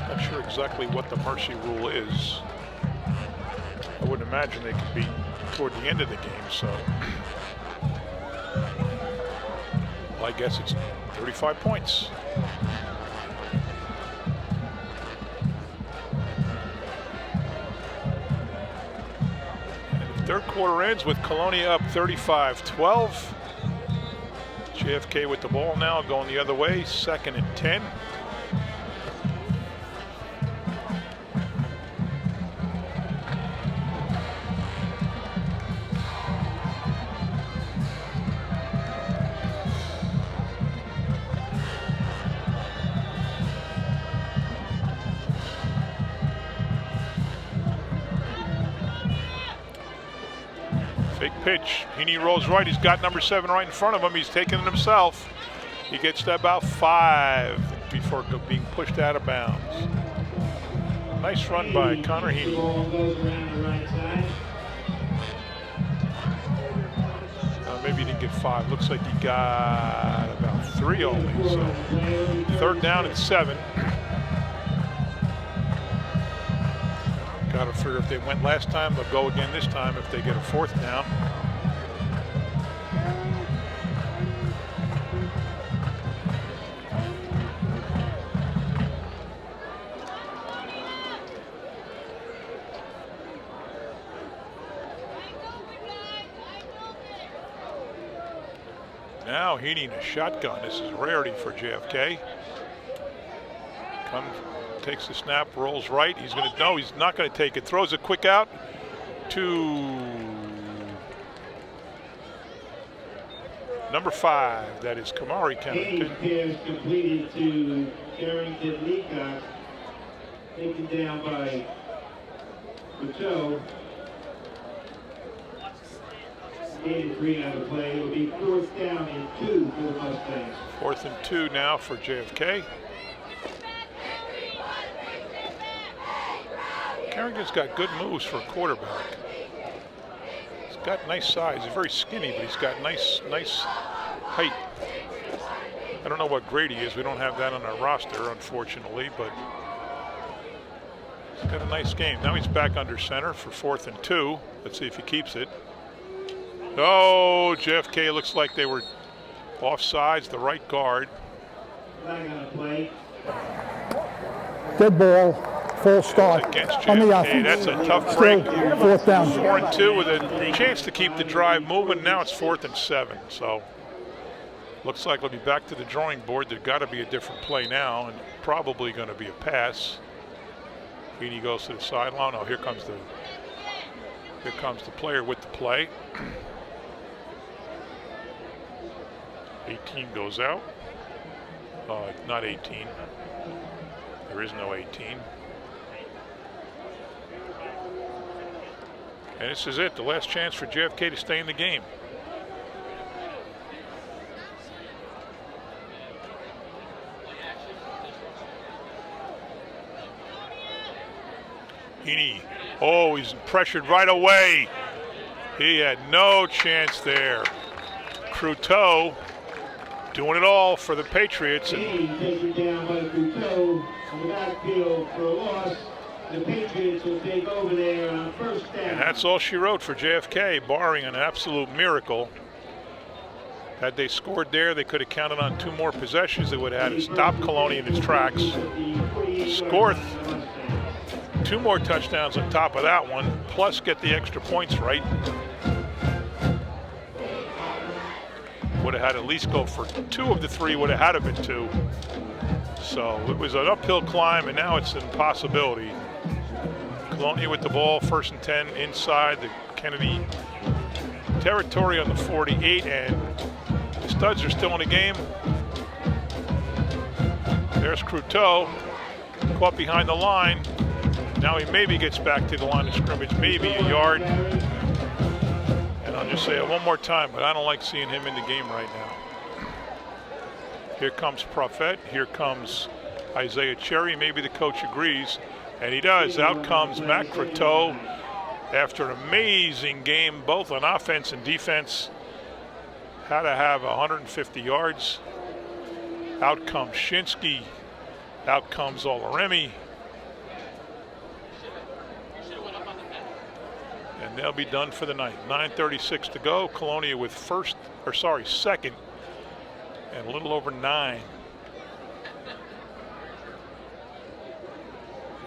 Not sure exactly what the mercy rule is. I wouldn't imagine they could be toward the end of the game, so well, I guess it's 35 points. And the 3rd quarter ends with Colonia up 35-12. JFK with the ball now, going the other way, 2nd and 10. Pitch. Heaney rolls right. He's got number 7 right in front of him. He's taking it himself. He gets to about 5 before being pushed out of bounds. Nice run by Connor Heaney. Maybe he didn't get 5. Looks like he got about 3 only. So 3rd down and 7. Got to figure if they went last time, they'll go again this time if they get a 4th down. Now Heaney in a shotgun. This is a rarity for JFK. Takes the snap, rolls right. He's going to, no, he's not going to take it. Throws it quick out to number 5. That is Kamari Carrington. 8 pass completed to Carrington Leacock. Taken down by Patel. 83 on the play. It will be 4th down and 2 for the Mustangs. 4th and 2 now for JFK. Carrington's got good moves for a quarterback. He's got nice size. He's very skinny, but he's got nice height. I don't know what grade he is. We don't have that on our roster, unfortunately, but he's got a nice game. Now he's back under center for 4th and 2. Let's see if he keeps it. Oh, JFK looks like they were offsides, the right guard. Dead ball, false start Against on the JFK, offense. that's a tough Still, break. 4th down. 4-2 with a chance to keep the drive moving. Now it's 4th and 7. So looks like we'll be back to the drawing board. There's got to be a different play now, and probably going to be a pass. Feeney goes to the sideline. Oh, here comes the player with the play. 18 goes out. Not 18. There is no 18. And this is it, the last chance for JFK to stay in the game. Heaney, oh, he's pressured right away. He had no chance there. Cruteau doing it all for the Patriots. Taken down by Cruteau on the backfield for a loss. The Patriots will take over there on 1st down. And that's all she wrote for JFK, barring an absolute miracle. Had they scored there, they could have counted on 2 more possessions. They would have had to stop Colonia in its tracks. Score 2 more touchdowns on top of that one, plus get the extra points right. Would have had to at least go for 2 of the 3, would have had to been 2. So it was an uphill climb, and now it's an impossibility. Colonia with the ball, 1st and 10 inside the Kennedy territory on the 48, and the Studs are still in the game. There's Cruteau, caught behind the line. Now he maybe gets back to the line of scrimmage, maybe a yard. And I'll just say it one more time, but I don't like seeing him in the game right now. Here comes Prophet, here comes Isaiah Cherry. Maybe the coach agrees, and he does. Out comes Matt Cruteau after an amazing game, both on offense and defense. Had to have 150 yards. Out comes Shinsky. Out comes Olaremi. And they'll be done for the night. 9:36 to go. Colonia with 2nd, and a little over 9.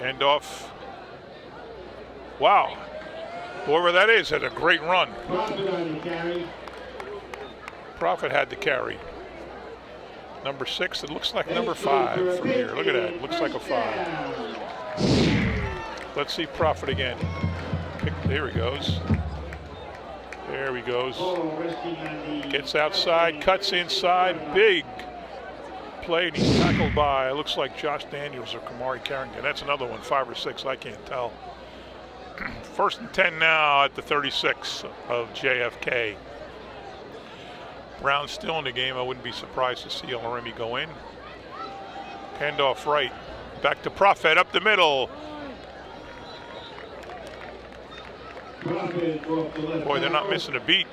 End off. Wow. Whoever that is had a great run. Prophet had the carry. Number 6, it looks like number 5 from here. Look at that, it looks like a 5. Let's see Prophet again. There he goes. There he goes. Gets outside, cuts inside, big play, and he's tackled by, it looks like Josh Daniels or Kamari Carrington. That's another one, 5 or 6, I can't tell. 1st and 10 now at the 36 of JFK. Brown's still in the game. I wouldn't be surprised to see Olaremi go in. Handoff right. Back to Prophet up the middle. Boy, they're not missing a beat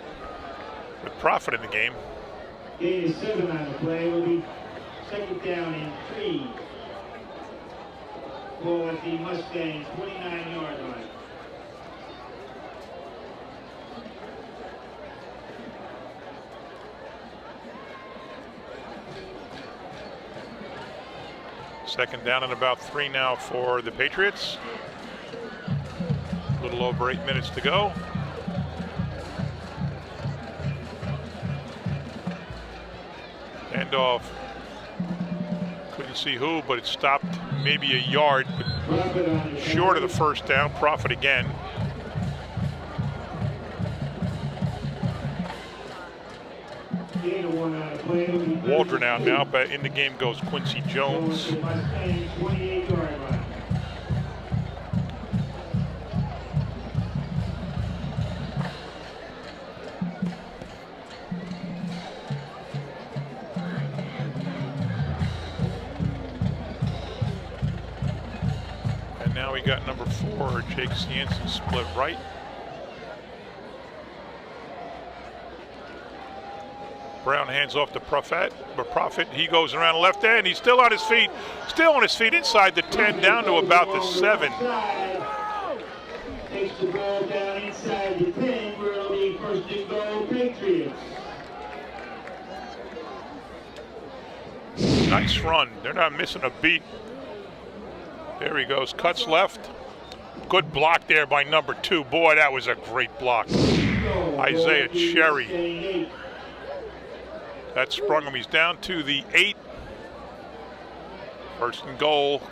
with Prophet in the game. Gain is 7 on the play. Will be 2nd down and 3. Ball at the Mustangs 29-yard line. Second down and about 3 now for the Patriots. A little over 8 minutes to go. Handoff. Couldn't see who, but it stopped maybe a yard, but short of the 1st down. Prophet again. Waldron out now, but in the game goes Quincy Jones. And now we got number 4, Jake Cianci, split right. Brown hands off to Prophet, but Prophet, he goes around the left end. He's still on his feet inside the 10, down to about the 7. Takes the ball down inside the 10, where it'll be 1st and goal, Patriots. Nice run. They're not missing a beat. There he goes, cuts left. Good block there by number 2. Boy, that was a great block. Isaiah Cherry. That sprung him. He's down to the 8. First and goal.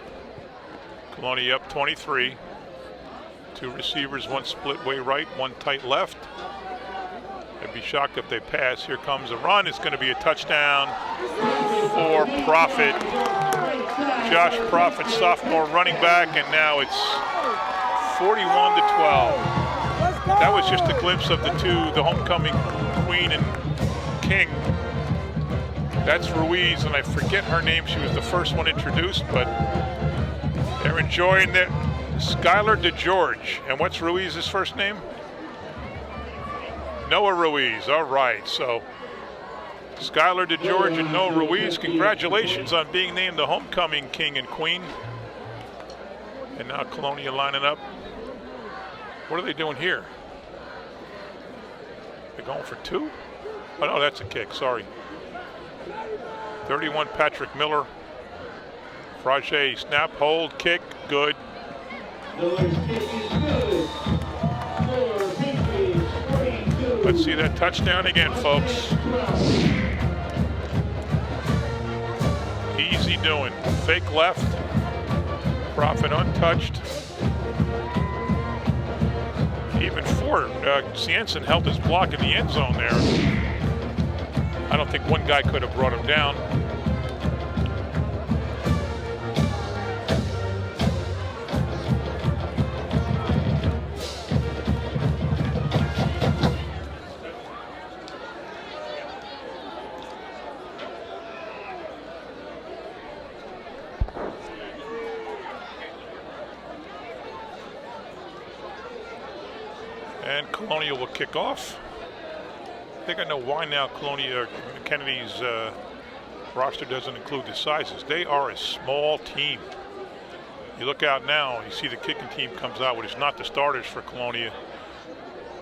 Colonia up 23. 2 receivers, 1 split way right, 1 tight left. I'd be shocked if they pass. Here comes a run. It's going to be a touchdown for Profit. Josh Profit, sophomore running back, and now it's 41-12. That was just a glimpse of the 2, the homecoming queen and king. That's Ruiz, and I forget her name. She was the first one introduced, but they're enjoying it. Skylar DeGeorge. And what's Ruiz's first name? Noah Ruiz. All right, so Skylar DeGeorge and Noah Ruiz, congratulations on being named the homecoming king and queen. And now Colonia lining up. What are they doing here? They're going for 2? Oh, no, that's a kick, sorry. 31, Patrick Miller. Frage, snap, hold, kick, good. Let's see that touchdown again, folks. Easy doing. Fake left. Profit untouched. Even Ford, Cienson held his block in the end zone there. I don't think one guy could have brought him down. And Colonia will kick off. I think I know why now Colonia, Kennedy's roster doesn't include the sizes. They are a small team. You look out now, you see the kicking team comes out, which is not the starters for Colonia.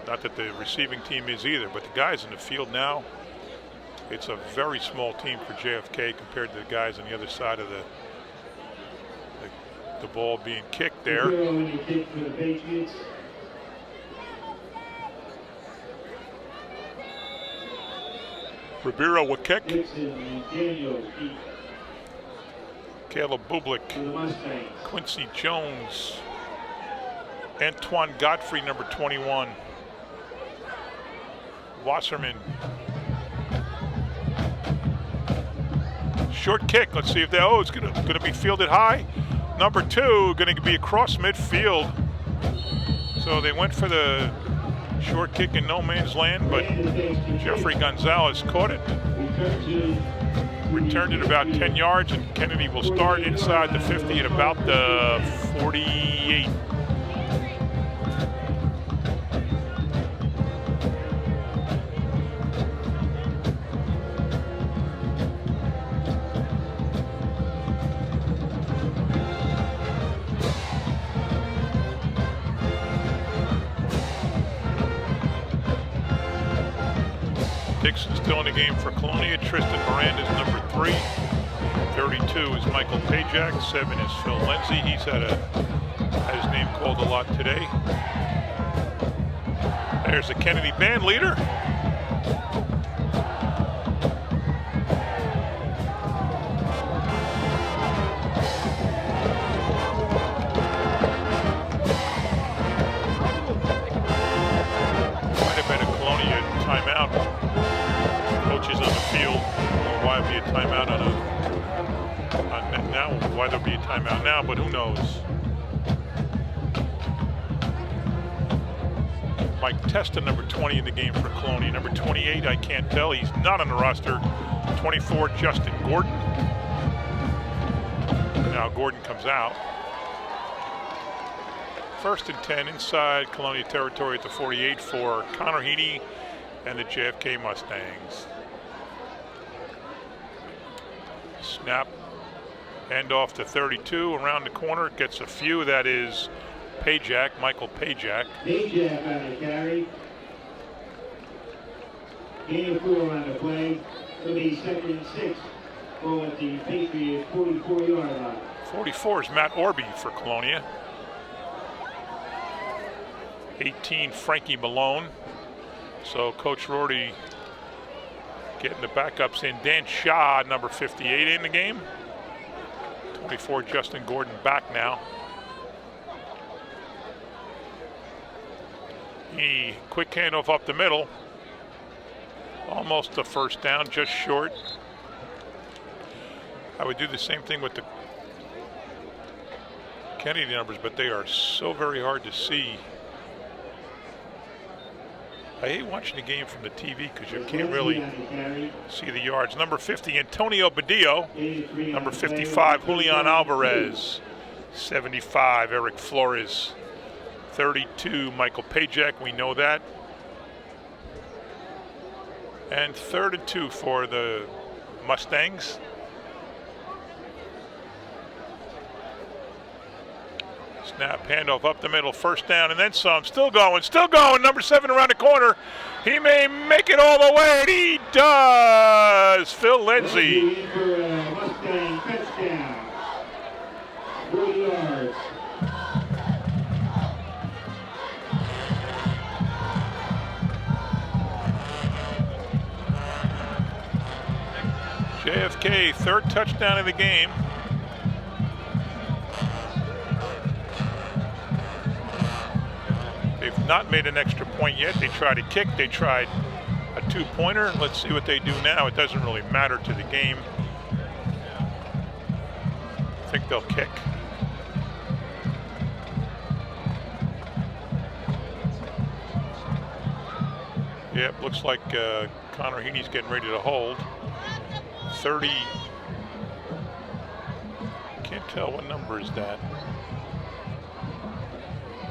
Not that the receiving team is either, but the guys in the field now, it's a very small team for JFK compared to the guys on the other side of the ball being kicked there. Ribeiro will kick. Caleb Bublik. Quincy Jones. Antoine Godfrey, number 21. Wasserman. Short kick. Let's see if they, it's gonna be fielded high. Number 2, gonna be across midfield. So they went for the short kick in no man's land, but Jeffrey Gonzalez caught it. Returned it about 10 yards, and Kennedy will start inside the 50 at about the 48. Dixon still in the game for Colonia. Tristan Miranda's number 3. 32 is Michael Pajak. 7 is Phil Lindsay. He's had his name called a lot today. There's the Kennedy band leader. Might have been a Colonia timeout. Coaches on the field. Why be a timeout on now? Why there'll be a timeout now? But who knows? Mike Testa, number 20 in the game for Colonia. Number 28, I can't tell. He's not on the roster. 24, Justin Gordon. Now Gordon comes out. 1st and 10 inside Colonia territory at the 48 for Connor Heaney and the JFK Mustangs. Snap, hand off to 32, around the corner, gets a few, that is Pajak, Michael Pajak. Pajak on the carry. Gain of 4 on the play. It'll be 2nd and 6. Going at the Patriot 44-yard line. 44 is Matt Orby for Colonia. 18, Frankie Malone. So Coach Rorty getting the backups in. Dan Shaw, number 58, in the game. 24, Justin Gordon back now. He quick handoff up the middle. Almost a first down, just short. I would do the same thing with the Kennedy numbers, but they are so very hard to see. I hate watching the game from the TV because you can't really see the yards. Number 50, Antonio Badillo. Number 55, Julian Alvarez. 75, Eric Flores. 32, Michael Pajak, we know that. And 3rd and 2 for the Mustangs. Snap, handoff up the middle, first down, and then some. Still going, number 7 around the corner. He may make it all the way, and he does! Phil Lindsay. Mustang touchdown. 40 yards. JFK, 3rd touchdown of the game. They've not made an extra point yet. They tried a kick, they tried a 2-pointer. Let's see what they do now. It doesn't really matter to the game. I think they'll kick. Yep, looks like Connor Heaney's getting ready to hold. 30, can't tell what number is that.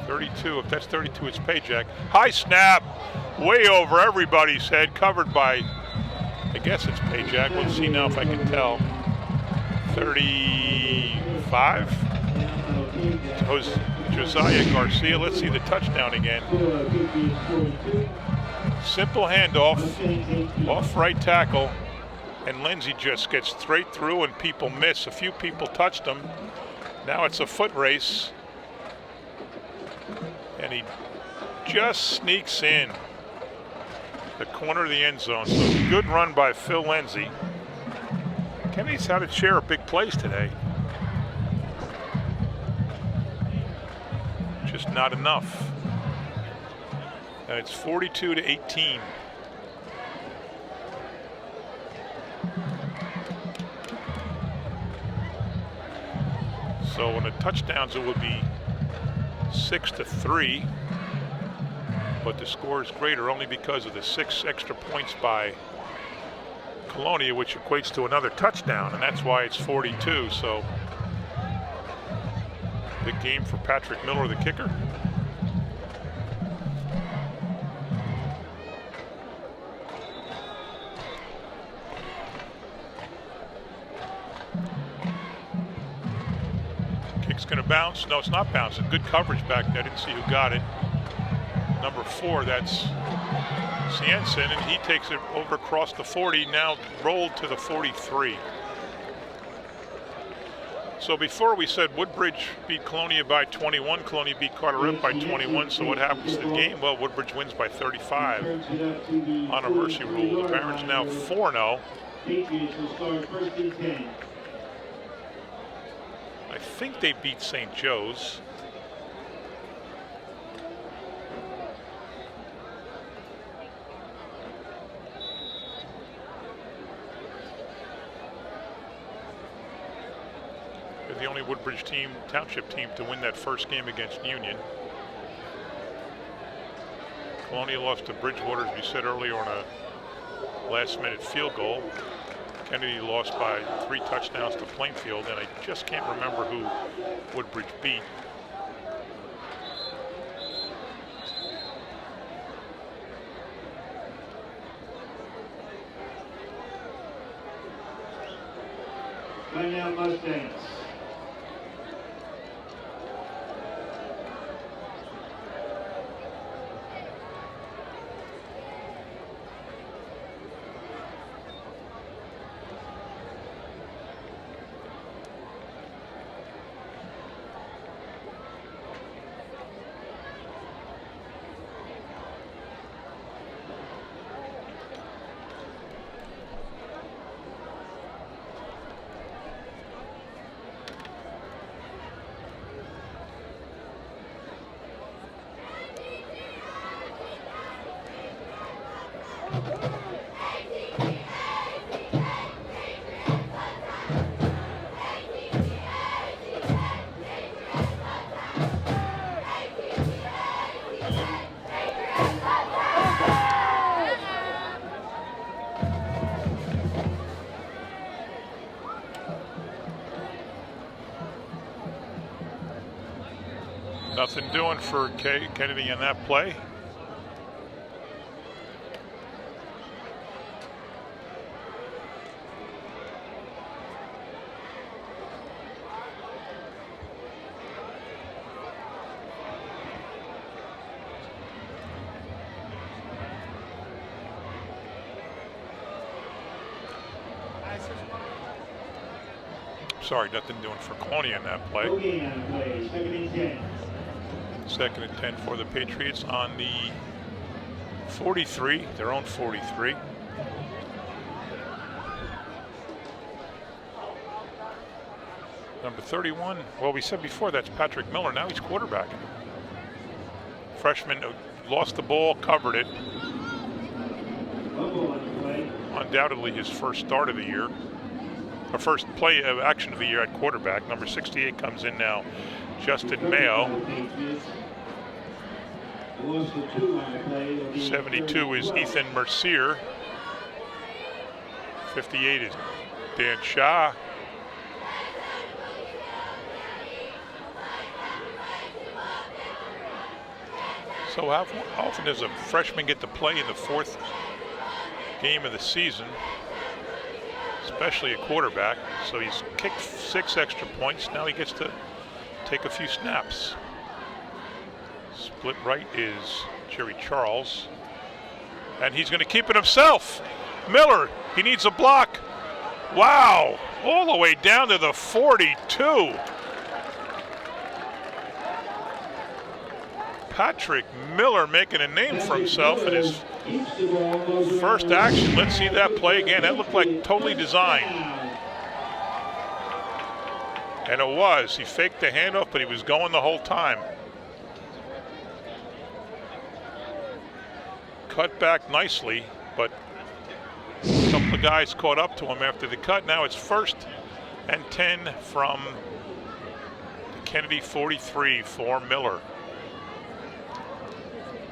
32, if that's 32, it's Pajak. High snap, way over everybody's head, covered by, I guess it's Pajak. Let's see now if I can tell. 35? Josiah Garcia, let's see the touchdown again. Simple handoff, off right tackle. And Lindsay just gets straight through and people miss. A few people touched him. Now it's a foot race. And he just sneaks in the corner of the end zone. So good run by Phil Lindsay. Kennedy's had to share a big plays today. Just not enough. And it's 42-18. So on the touchdowns, it would be 6-3, but the score is greater only because of the 6 extra points by Colonia, which equates to another touchdown, and that's why it's 42. So big game for Patrick Miller, the kicker. Kick's going to bounce. No, it's not bouncing. Good coverage back there. I didn't see who got it. Number 4, that's Cienson, and he takes it over across the 40, now rolled to the 43. So before we said Woodbridge beat Colonia by 21, Colonia beat Carteret by 21, so what happens to the game? Well, Woodbridge wins by 35 on a mercy rule. The Barons now 4-0. I think they beat St. Joe's. They're the only Woodbridge team, township team, to win that first game against Union. Colonia lost to Bridgewater, as we said earlier, on a last-minute field goal. Kennedy lost by 3 touchdowns to Plainfield, and I just can't remember who Woodbridge beat. Colonia Mustangs. Nothing doing for Kennedy in that play. Sorry, nothing doing for Colonia in that play. Second and 10 for the Patriots on the 43, their own 43. Number 31, well, we said before that's Patrick Miller. Now he's quarterbacking. Freshman lost the ball, covered it. Undoubtedly his first start of the year. Our first play of action of the year at quarterback. Number 68 comes in now, Justin Mayo. 72 is Ethan Mercier. 58 is Dan Shaw. So how often does a freshman get to play in the fourth game of the season? Especially a quarterback. So he's kicked 6 extra points. Now he gets to take a few snaps. Split right is Jerry Charles. And he's going to keep it himself. Miller, he needs a block. Wow, all the way down to the 42. Patrick Miller making a name for himself in his first action. Let's see that play again. That looked like totally designed. And it was. He faked the handoff, but he was going the whole time. Cut back nicely, but a couple of guys caught up to him after the cut. Now it's 1st and 10 from the Kennedy 43 for Miller.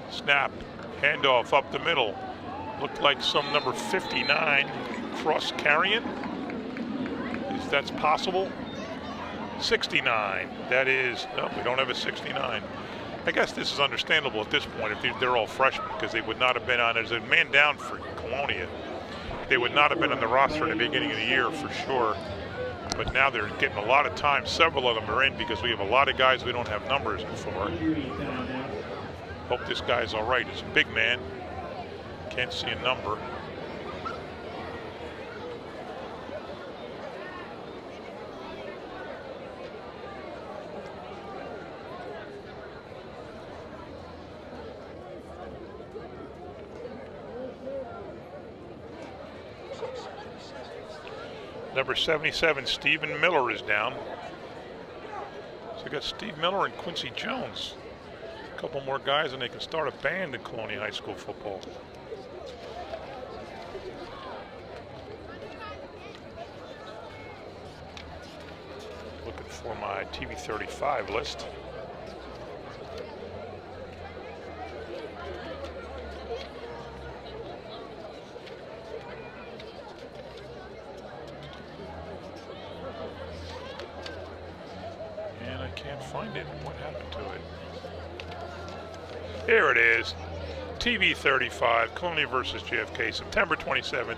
Snap, handoff up the middle. Looked like some number 59 cross carrying. That's possible. 69, that is, no, we don't have a 69. I guess this is understandable at this point if they're all freshmen, because they would not have been on, as a man down for Colonia. They would not have been on the roster at the beginning of the year for sure. But now they're getting a lot of time. Several of them are in because we have a lot of guys we don't have numbers for. Hope this guy's all right. He's a big man. Can't see a number. Number 77, Stephen Miller is down. So we got Steve Miller and Quincy Jones. A couple more guys and they can start a band in Colonia High School football. Looking for my TV 35 list. Can't find it. What happened to it? Here it is. TV 35, Colonia versus JFK, September 27th,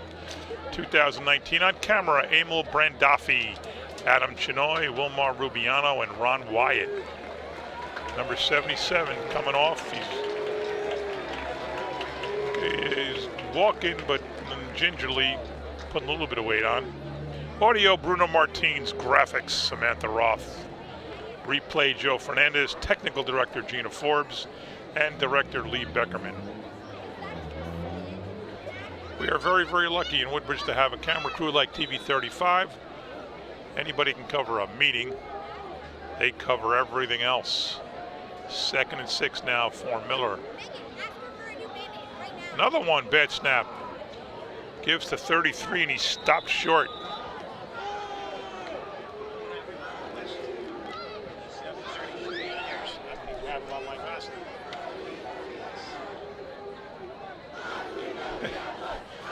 2019. On camera, Emil Brandaffi, Adam Chinoy, Wilmar Rubiano, and Ron Wyatt. Number 77 coming off. He's walking, but gingerly putting a little bit of weight on. Audio, Bruno Martins. Graphics, Samantha Roth. Replay, Joe Fernandez. Technical director, Gina Forbes. And director, Lee Beckerman. We are very, very lucky in Woodbridge to have a camera crew like TV 35. Anybody can cover a meeting. They cover everything else. 2nd and 6 now for Miller. Another one, bad snap. Gives to 33 and he stopped short.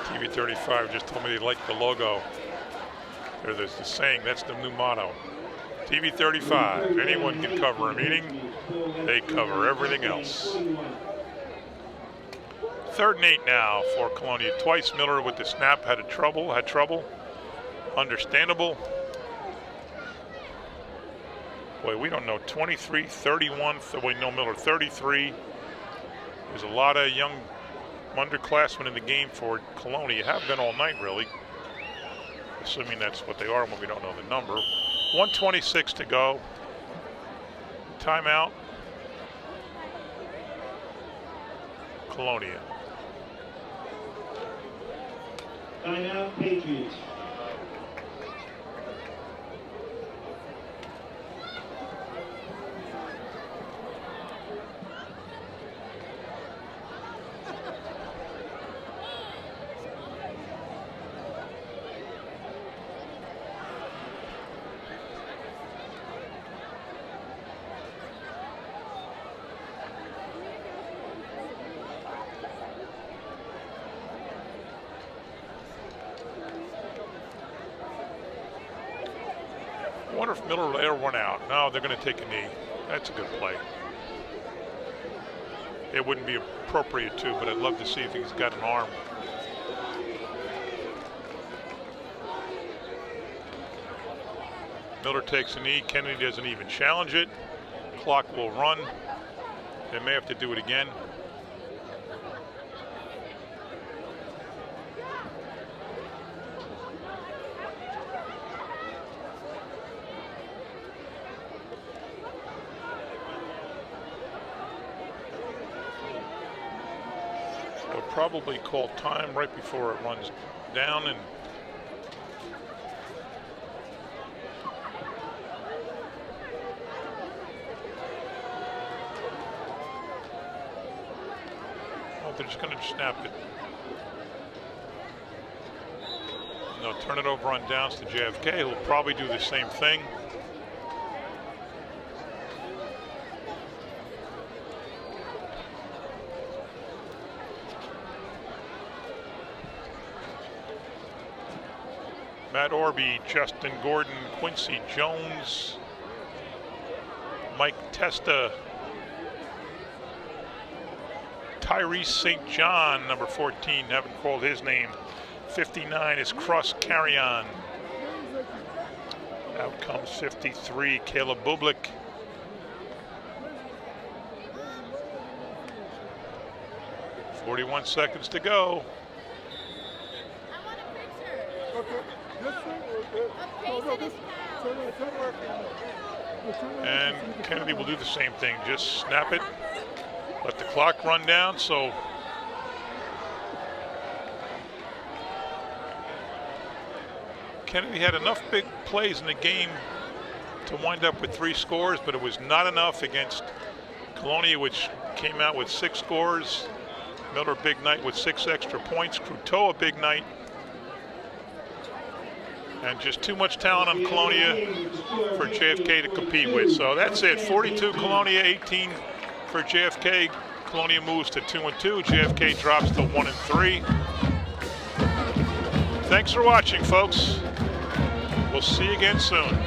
TV 35 just told me they like the logo. There's the saying, that's the new motto. TV 35, anyone can cover a meeting. They cover everything else. 3rd and 8 now for Colonia. Twice Miller with the snap had trouble. Understandable. Boy, we don't know. 23, 31. No, Miller 33. There's a lot of young underclassmen in the game for Colonia. Have been all night, really. Assuming that's what they are when we don't know the number. 1:26 to go. Timeout. Colonia. Timeout, Patriots. I wonder if Miller will air one out. No, they're going to take a knee. That's a good play. It wouldn't be appropriate to, but I'd love to see if he's got an arm. Miller takes a knee. Kennedy doesn't even challenge it. Clock will run. They may have to do it again. Probably call time right before it runs down, and they're just going to snap it. They'll turn it over on downs to JFK. He'll probably do the same thing. Matt Orby, Justin Gordon, Quincy Jones, Mike Testa, Tyrese St. John, number 14, haven't called his name. 59 is Cross Carrion. Out comes 53, Caleb Bublik. .41 seconds to go. And Kennedy will do the same thing. Just snap it, let the clock run down. So Kennedy had enough big plays in the game to wind up with 3 scores, but it was not enough against Colonia, which came out with 6 scores. Miller, big night with 6 extra points. Crutoa, big night. And just too much talent on Colonia for JFK to compete with. So that's it. 42 Colonia, 18 for JFK. Colonia moves to 2-2. JFK drops to 1-3. Thanks for watching, folks. We'll see you again soon.